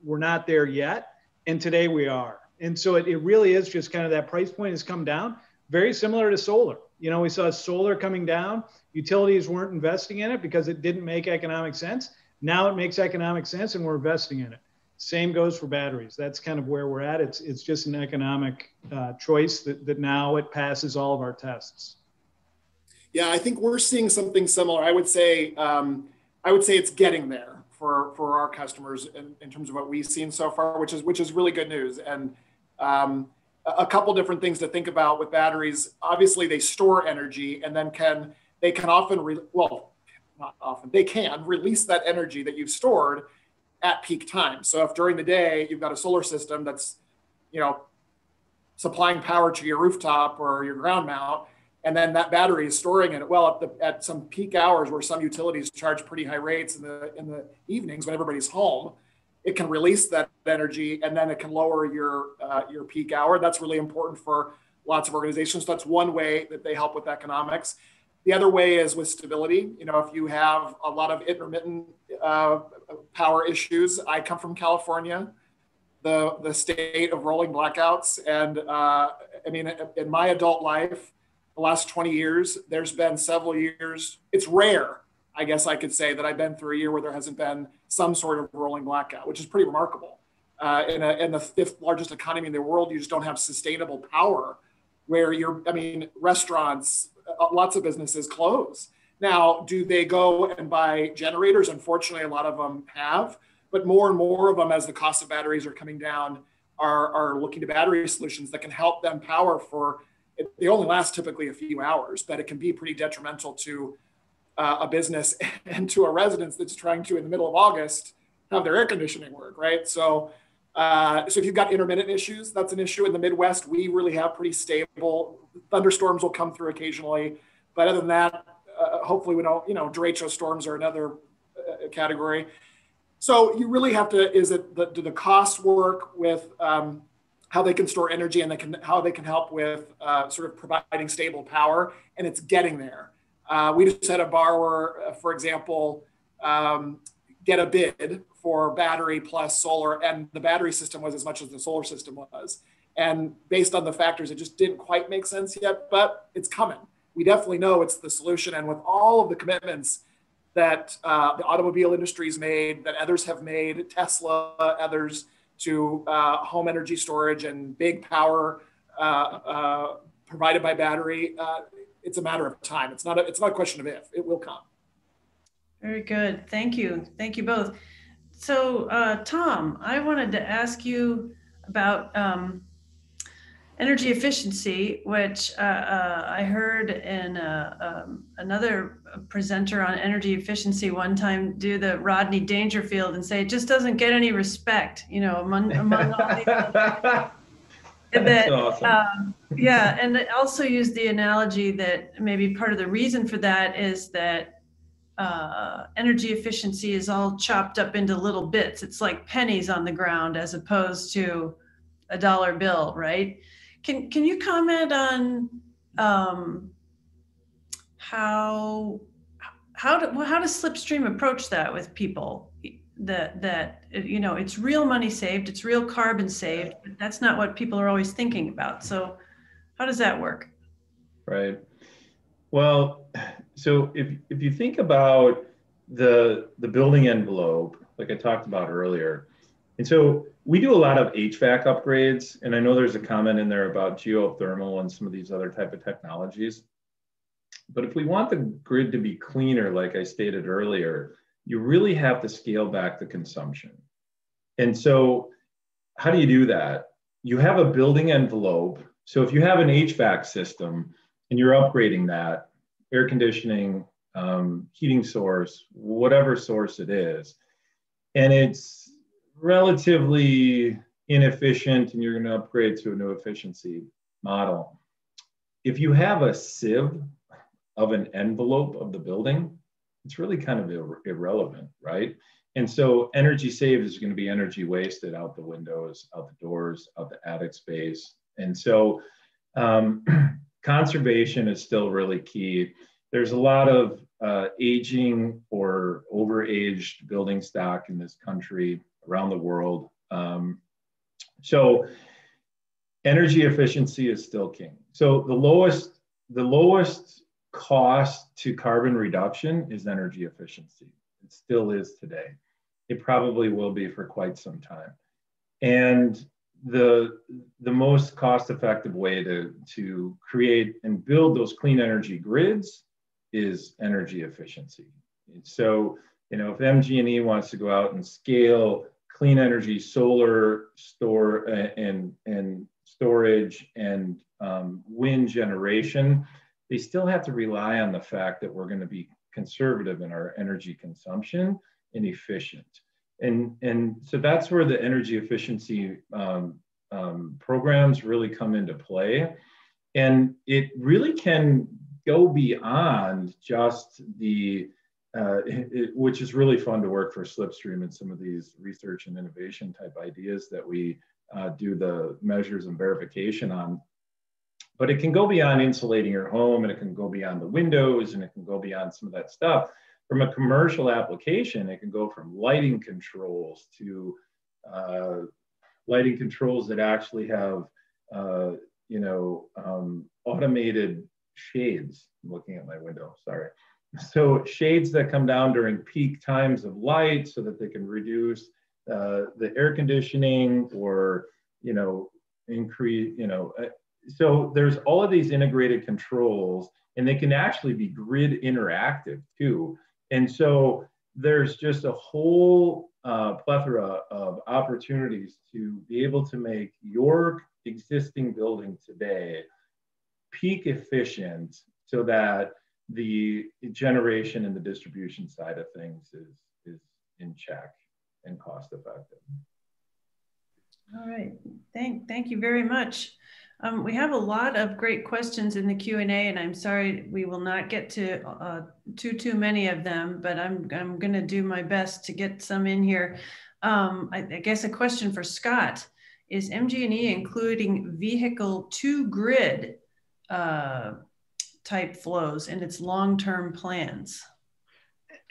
[SPEAKER 2] we're not there yet. And today we are. And so it really is just kind of that price point has come down, very similar to solar. We saw solar coming down. Utilities weren't investing in it because it didn't make economic sense. Now it makes economic sense and we're investing in it. Same goes for batteries. That's kind of where we're at. It's just an economic choice that now it passes all of our tests.
[SPEAKER 4] Yeah, I think we're seeing something similar. I would say it's getting there for our customers in terms of what we've seen so far, which is really good news. And a couple different things to think about with batteries. Obviously, they store energy, and then they can release that energy that you've stored at peak time. So if during the day you've got a solar system that's supplying power to your rooftop or your ground mount, and then that battery is storing it at some peak hours where some utilities charge pretty high rates in the evenings when everybody's home, it can release that energy and then it can lower your peak hour. That's really important for lots of organizations. So that's one way that they help with economics. The other way is with stability. If you have a lot of intermittent power issues, I come from California, the state of rolling blackouts. And in my adult life, the last 20 years, there's been several years. It's rare, I guess I could say, that I've been through a year where there hasn't been some sort of rolling blackout, which is pretty remarkable. In the fifth largest economy in the world, you just don't have sustainable power where restaurants, lots of businesses close. Now, do they go and buy generators? Unfortunately, a lot of them have, but more and more of them, as the cost of batteries are coming down, are looking to battery solutions that can help them power for. They only last typically a few hours, but it can be pretty detrimental to a business and to a residence that's trying to, in the middle of August, have their air conditioning work, right? So if you've got intermittent issues, that's an issue. In the Midwest, we really have pretty stable. Thunderstorms will come through occasionally, but other than that, hopefully we don't, derecho storms are another category. So you really have to, do the costs work with how they can store energy and how they can help with sort of providing stable power, and it's getting there. We just had a borrower, for example, get a bid for battery plus solar, and the battery system was as much as the solar system was. And based on the factors, it just didn't quite make sense yet, but it's coming. We definitely know it's the solution. And with all of the commitments that the automobile industry's made, that others have made, Tesla, others, to home energy storage and big power provided by battery, it's a matter of time. It's not a question of if, it will come.
[SPEAKER 1] Very good. Thank you both. So Tom, I wanted to ask you about energy efficiency, which I heard in another presenter on energy efficiency one time do the Rodney Dangerfield and say it just doesn't get any respect, among all these.
[SPEAKER 3] That's awesome.
[SPEAKER 1] Yeah, and I also use the analogy that maybe part of the reason for that is that energy efficiency is all chopped up into little bits. It's like pennies on the ground as opposed to a dollar bill, right? Can you comment on how does Slipstream approach that with people? That you know, it's real money saved, it's real carbon saved, but that's not what people are always thinking about. So how does that work?
[SPEAKER 3] Right. Well, so if you think about the building envelope, like I talked about earlier, and so we do a lot of HVAC upgrades, and I know there's a comment in there about geothermal and some of these other type of technologies. But if we want the grid to be cleaner, like I stated earlier, you really have to scale back the consumption. And so how do you do that? You have a building envelope. So if you have an HVAC system and you're upgrading that, air conditioning, heating source, whatever source it is, and it's relatively inefficient and you're going to upgrade to a new efficiency model. If you have a sieve of an envelope of the building, it's really kind of irrelevant, right? And so energy saved is going to be energy wasted out the windows, out the doors, out the attic space. And so conservation is still really key. There's a lot of aging or overaged building stock in this country, around the world. So energy efficiency is still king. So the lowest cost to carbon reduction is energy efficiency. It still is today. It probably will be for quite some time. And the most cost-effective way to create and build those clean energy grids is energy efficiency. So, you know, if MG&E wants to go out and scale clean energy solar and storage and wind generation, they still have to rely on the fact that we're going to be conservative in our energy consumption and efficient. And so that's where the energy efficiency programs really come into play. And it really can go beyond just the, which is really fun to work for Slipstream and some of these research and innovation type ideas that we do the measures and verification on. But it can go beyond insulating your home, and it can go beyond the windows, and it can go beyond some of that stuff. From a commercial application, it can go from lighting controls to lighting controls that actually have, automated shades. I'm looking at my window, sorry. So shades that come down during peak times of light so that they can reduce the air conditioning or, increase, so there's all of these integrated controls, and they can actually be grid interactive too. And so there's just a whole plethora of opportunities to be able to make your existing building today peak efficient so that the generation and the distribution side of things is in check and cost effective.
[SPEAKER 1] All right, thank you very much. We have a lot of great questions in the Q&A, and I'm sorry we will not get to too many of them, but I'm going to do my best to get some in here. I guess a question for Scott: is MG&E including vehicle to grid type flows in its long-term plans?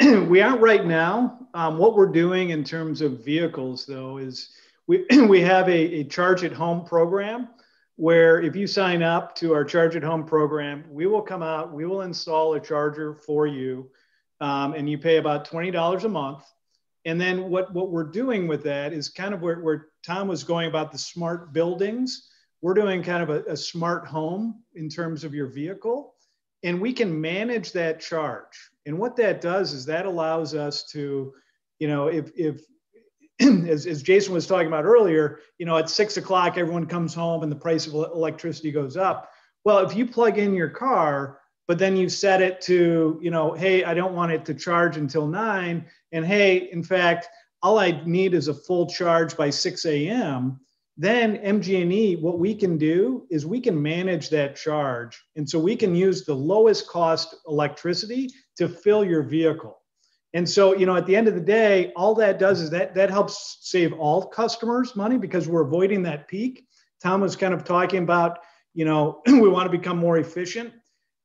[SPEAKER 2] We aren't right now. What we're doing in terms of vehicles, though, is we have a charge at home program, where if you sign up to our Charge at Home program, we will come out, we will install a charger for you, and you pay about $20 a month. And then what we're doing with that is kind of where Tom was going about the smart buildings. We're doing kind of a smart home in terms of your vehicle, and we can manage that charge. And what that does is that allows us to, if as Jason was talking about earlier, at 6 o'clock, everyone comes home and the price of electricity goes up. Well, if you plug in your car, but then you set it to, hey, I don't want it to charge until 9. And hey, in fact, all I need is a full charge by 6 a.m. Then MG&E, what we can do is we can manage that charge. And so we can use the lowest cost electricity to fill your vehicle. And so, at the end of the day, all that does is that helps save all customers money because we're avoiding that peak. Tom was kind of talking about, we want to become more efficient.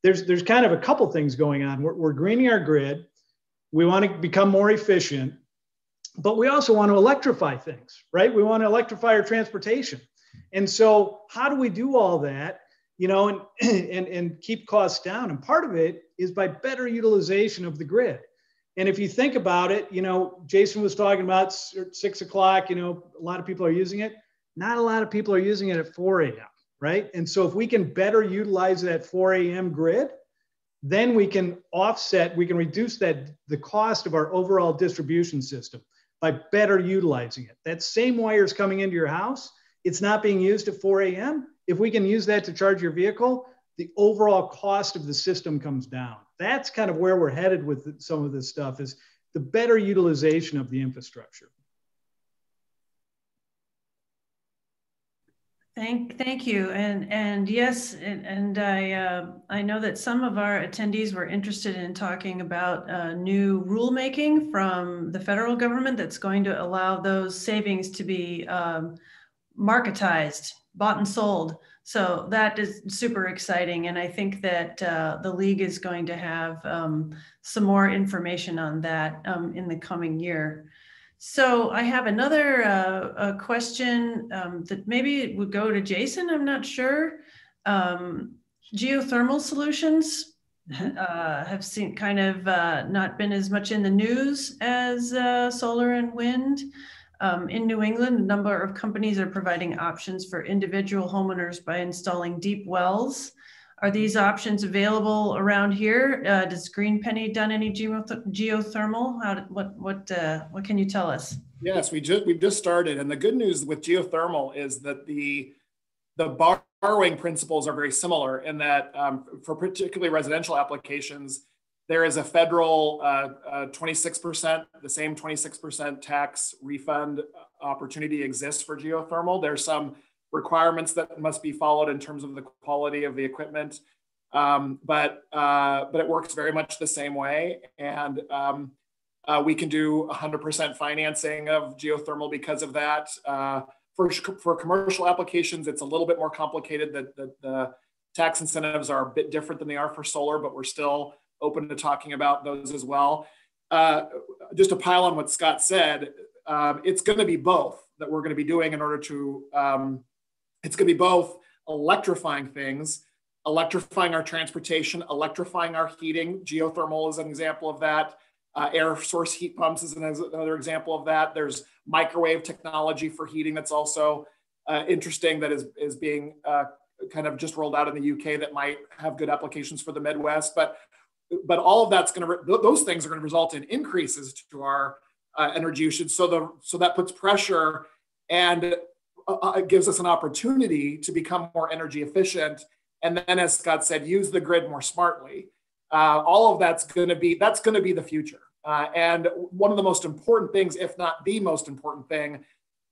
[SPEAKER 2] There's kind of a couple things going on. We're greening our grid. We want to become more efficient, but we also want to electrify things, right? We want to electrify our transportation. And so how do we do all that, and keep costs down? And part of it is by better utilization of the grid. And if you think about it, Jason was talking about 6 o'clock, a lot of people are using it. Not a lot of people are using it at 4 a.m., right? And so if we can better utilize that 4 a.m. grid, then we can reduce the cost of our overall distribution system by better utilizing it. That same wire is coming into your house. It's not being used at 4 a.m. If we can use that to charge your vehicle, the overall cost of the system comes down. That's kind of where we're headed with some of this stuff, is the better utilization of the infrastructure.
[SPEAKER 1] Thank you. And yes, and I know that some of our attendees were interested in talking about new rulemaking from the federal government that's going to allow those savings to be marketized, bought and sold. So that is super exciting. And I think that the League is going to have some more information on that in the coming year. So I have another question that maybe would go to Jason, I'm not sure. Geothermal solutions have seen kind of not been as much in the news as solar and wind. In New England, a number of companies are providing options for individual homeowners by installing deep wells. Are these options available around here? Does Green Penny done any geothermal? What can you tell us?
[SPEAKER 4] Yes, we've just started, and the good news with geothermal is that the borrowing principles are very similar in that for particularly residential applications, there is a federal 26%, the same 26% tax refund opportunity exists for geothermal. There's some requirements that must be followed in terms of the quality of the equipment, but it works very much the same way. And we can do 100% financing of geothermal because of that. For commercial applications, it's a little bit more complicated. The tax incentives are a bit different than they are for solar, but we're still open to talking about those as well. Just to pile on what Scott said, it's going to be both that we're going to be doing in order to, it's going to be both electrifying things, electrifying our transportation, electrifying our heating. Geothermal is an example of that. Air source heat pumps is another example of that. There's microwave technology for heating that's also interesting, that is being kind of just rolled out in the UK, that might have good applications for the Midwest. But all of that's going to, those things are going to result in increases to our energy usage. So that puts pressure and it gives us an opportunity to become more energy efficient. And then, as Scott said, use the grid more smartly. All of that's going to be the future. And one of the most important things, if not the most important thing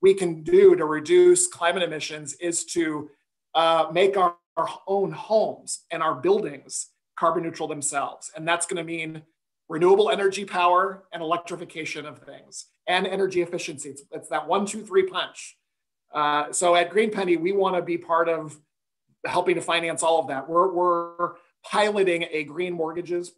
[SPEAKER 4] we can do to reduce climate emissions, is to make our own homes and our buildings carbon neutral themselves. And that's going to mean renewable energy power and electrification of things and energy efficiency. It's that 1, 2, 3 punch. So at Green Penny, we want to be part of helping to finance all of that. We're piloting a green mortgages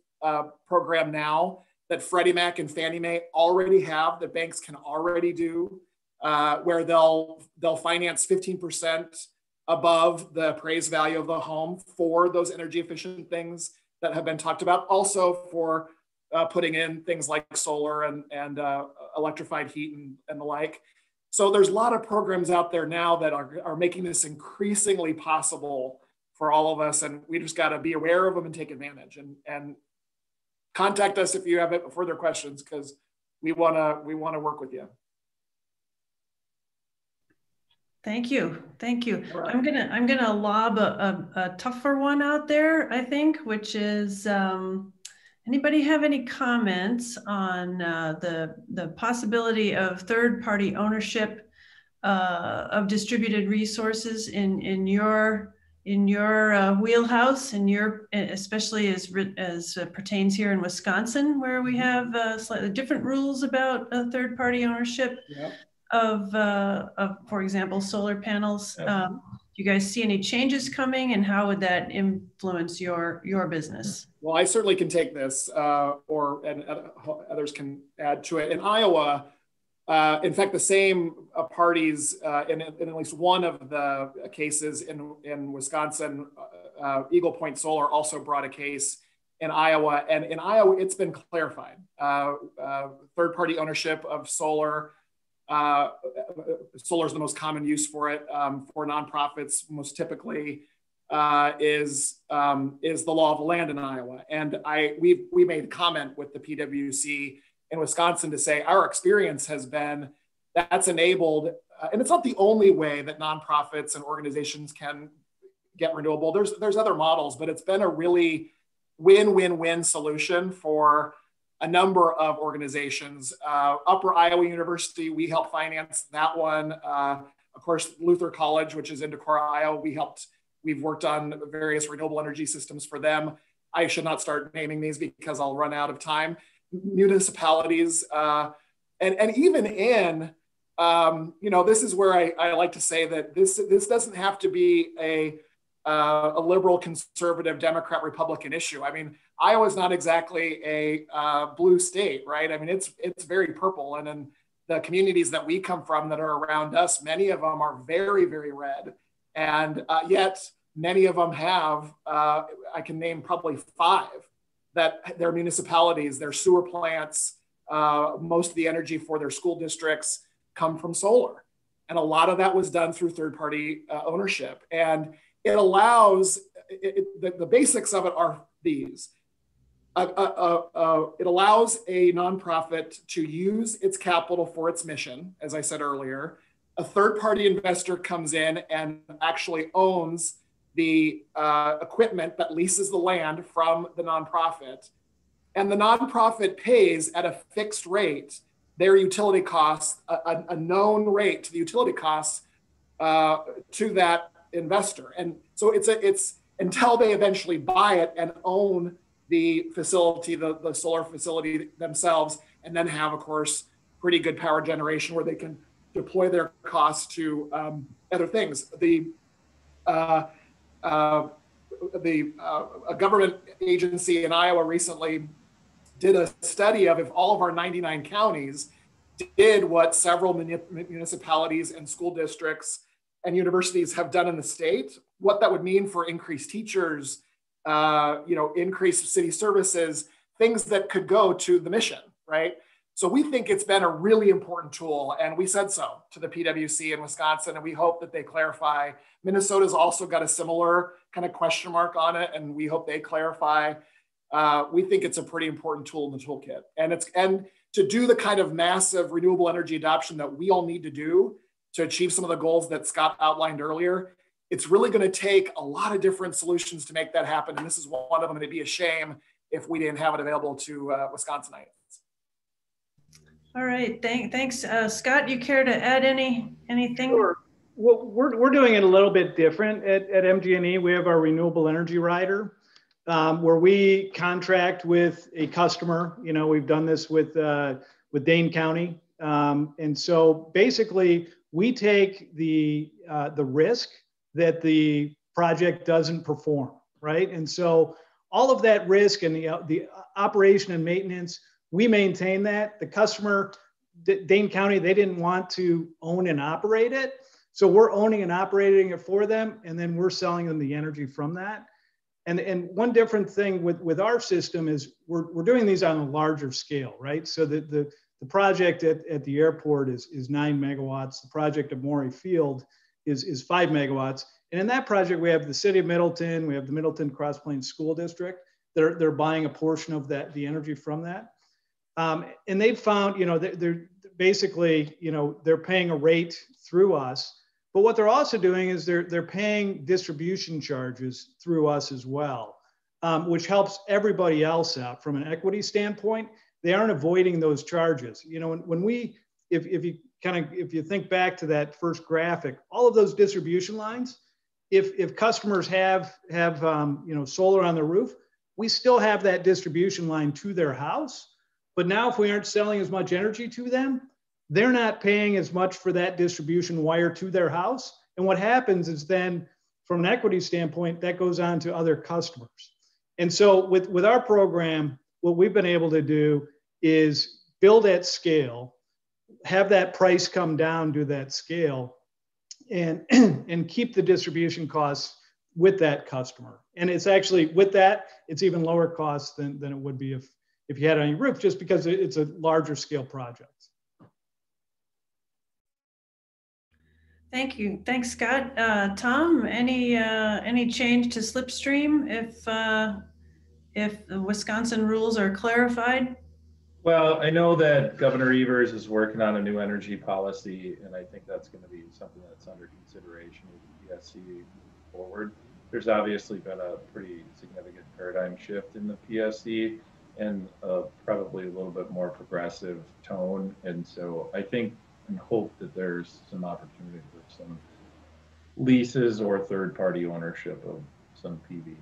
[SPEAKER 4] program now that Freddie Mac and Fannie Mae already have, that banks can already do, where they'll finance 15% above the appraised value of the home for those energy efficient things that have been talked about. Also for putting in things like solar and electrified heat and the like. So there's a lot of programs out there now that are making this increasingly possible for all of us. And we just got to be aware of them and take advantage, and contact us if you have further questions, because we want to work with you.
[SPEAKER 1] Thank you.
[SPEAKER 4] Right.
[SPEAKER 1] I'm gonna lob a tougher one out there, I think, which is anybody have any comments on the possibility of third-party ownership of distributed resources in your in your wheelhouse, and especially as pertains here in Wisconsin, where we have slightly different rules about third-party ownership of, for example, solar panels. Do you guys see any changes coming, and how would that influence your business?
[SPEAKER 4] Well, I certainly can take this, and others can add to it. In Iowa, in fact, the same parties in at least one of the cases in Wisconsin, Eagle Point Solar also brought a case in Iowa. And in Iowa, it's been clarified. Third-party ownership of solar. Solar is the most common use for it. For nonprofits, most typically is the law of the land in Iowa. And we made comment with the PwC in Wisconsin to say our experience has been that's enabled, and it's not the only way that nonprofits and organizations can get renewable. There's other models, but it's been a really win-win-win solution for a number of organizations. Upper Iowa University, we helped finance that one. Of course, Luther College, which is in Decorah, Iowa, we've worked on various renewable energy systems for them. I should not start naming these because I'll run out of time. Municipalities, and even in, this is where I like to say that this doesn't have to be a liberal, conservative, Democrat, Republican issue. I mean, Iowa's not exactly a blue state, right? I mean, it's very purple, and in the communities that we come from that are around us, many of them are very, very red, and yet many of them have, I can name probably 5 that their municipalities, their sewer plants, most of the energy for their school districts come from solar. And a lot of that was done through third-party ownership. And it allows, the basics of it are these. It allows a nonprofit to use its capital for its mission, as I said earlier. A third-party investor comes in and actually owns the equipment that leases the land from the nonprofit. And the nonprofit pays at a fixed rate their utility costs, a known rate to the utility costs to that investor. And so it's until they eventually buy it and own the facility, the solar facility themselves, and then have, of course, pretty good power generation where they can deploy their costs to other things. A government agency in Iowa recently did a study of if all of our 99 counties did what several municipalities and school districts and universities have done in the state, what that would mean for increased teachers, increased city services, things that could go to the mission, right? So we think it's been a really important tool, and we said so to the PwC in Wisconsin, and we hope that they clarify. Minnesota's also got a similar kind of question mark on it, and we hope they clarify. We think it's a pretty important tool in the toolkit, and to do the kind of massive renewable energy adoption that we all need to do to achieve some of the goals that Scott outlined earlier. It's really going to take a lot of different solutions to make that happen, and this is one of them. It'd be a shame if we didn't have it available to Wisconsinites.
[SPEAKER 1] All right, thanks. Scott, you care to add anything?
[SPEAKER 2] Sure. Well, we're doing it a little bit different at MG&E. We have our renewable energy rider where we contract with a customer. We've done this with Dane County. And so basically we take the risk that the project doesn't perform, right? And so all of that risk and the operation and maintenance, we maintain that. The customer, Dane County, they didn't want to own and operate it. So we're owning and operating it for them, and then we're selling them the energy from that. And one different thing with our system is we're doing these on a larger scale, right? So the project at the airport is 9 megawatts. The project at Morey Field is 5 megawatts. And in that project, we have the city of Middleton, we have the Middleton Cross Plains School District. They're buying a portion of the energy from that. And they've found, they're basically, they're paying a rate through us, but what they're also doing is they're paying distribution charges through us as well, which helps everybody else out from an equity standpoint. They aren't avoiding those charges. When we, if you think back to that first graphic, all of those distribution lines, if customers have solar on their roof, we still have that distribution line to their house. But now if we aren't selling as much energy to them, they're not paying as much for that distribution wire to their house. And what happens is then from an equity standpoint, that goes on to other customers. And so with our program, what we've been able to do is build at scale, have that price come down to that scale, and keep the distribution costs with that customer. And it's actually, with that, it's even lower cost than it would be if you had it on your roof, just because it's a larger scale project.
[SPEAKER 1] Thank you. Thanks, Scott. Tom, any change to Slipstream if the Wisconsin rules are clarified?
[SPEAKER 3] Well, I know that Governor Evers is working on a new energy policy, and I think that's going to be something that's under consideration with the PSC moving forward. There's obviously been a pretty significant paradigm shift in the PSC and probably a little bit more progressive tone. And so I think and hope that there's some opportunity for some leases or third-party ownership of some PV.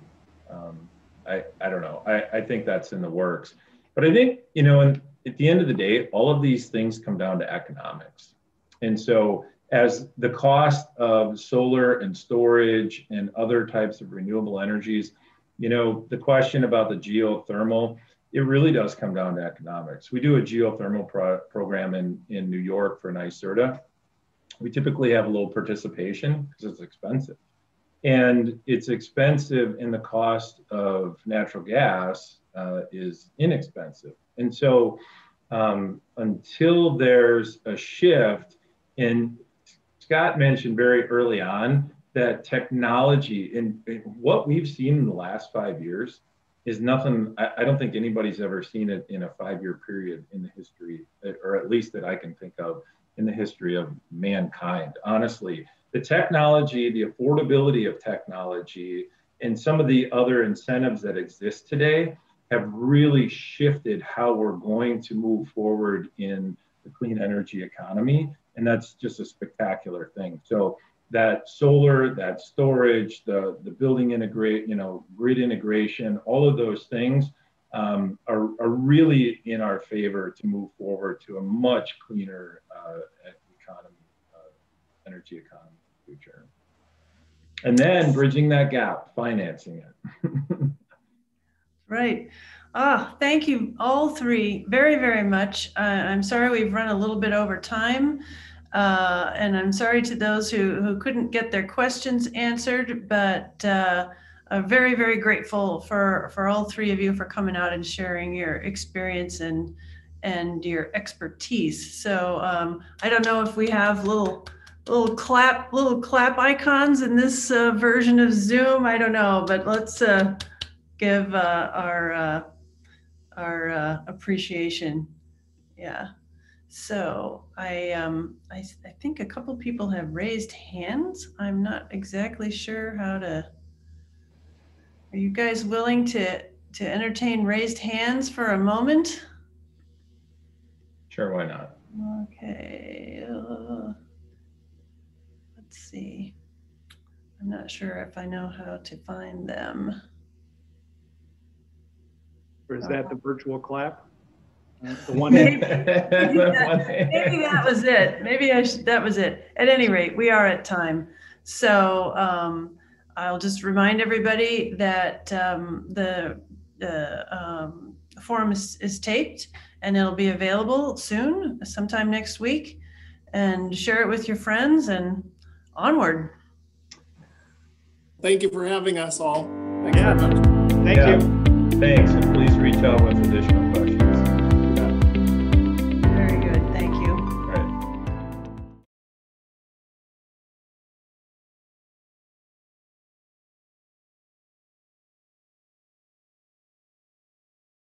[SPEAKER 3] I don't know. I think that's in the works. But I think, and at the end of the day, all of these things come down to economics. And so as the cost of solar and storage and other types of renewable energies, the question about the geothermal, it really does come down to economics. We do a geothermal program in New York for NYSERDA. We typically have low participation because it's expensive. And it's expensive, and the cost of natural gas is inexpensive. And so until there's a shift, and Scott mentioned very early on that technology, and what we've seen in the last 5 years is nothing, I don't think anybody's ever seen it in a 5-year period in the history, or at least that I can think of in the history of mankind. Honestly, the technology, the affordability of technology, and some of the other incentives that exist today have really shifted how we're going to move forward in the clean energy economy. And that's just a spectacular thing. So that solar, that storage, the building grid integration, all of those things are really in our favor to move forward to a much cleaner energy economy in the future. And then bridging that gap, financing it.
[SPEAKER 1] Right. Thank you all three very, very much. I'm sorry we've run a little bit over time. And I'm sorry to those who couldn't get their questions answered, but I'm very, very grateful for all three of you for coming out and sharing your experience and your expertise. So I don't know if we have little clap icons in this version of Zoom. I don't know, but let's give our appreciation. Yeah. So I think a couple people have raised hands. I'm not exactly sure how to. Are you guys willing to entertain raised hands for a moment?
[SPEAKER 3] Sure, why not?
[SPEAKER 1] Okay. Let's see. I'm not sure if I know how to find them.
[SPEAKER 2] Or is that the virtual clap? The one
[SPEAKER 1] maybe that was it. Maybe that was it. At any rate, we are at time. So I'll just remind everybody that the forum is taped, and it'll be available soon, sometime next week. And share it with your friends, and onward.
[SPEAKER 4] Thank you for having us all. Thanks very much.
[SPEAKER 2] Thank you.
[SPEAKER 3] Thanks, and please reach out with additional questions.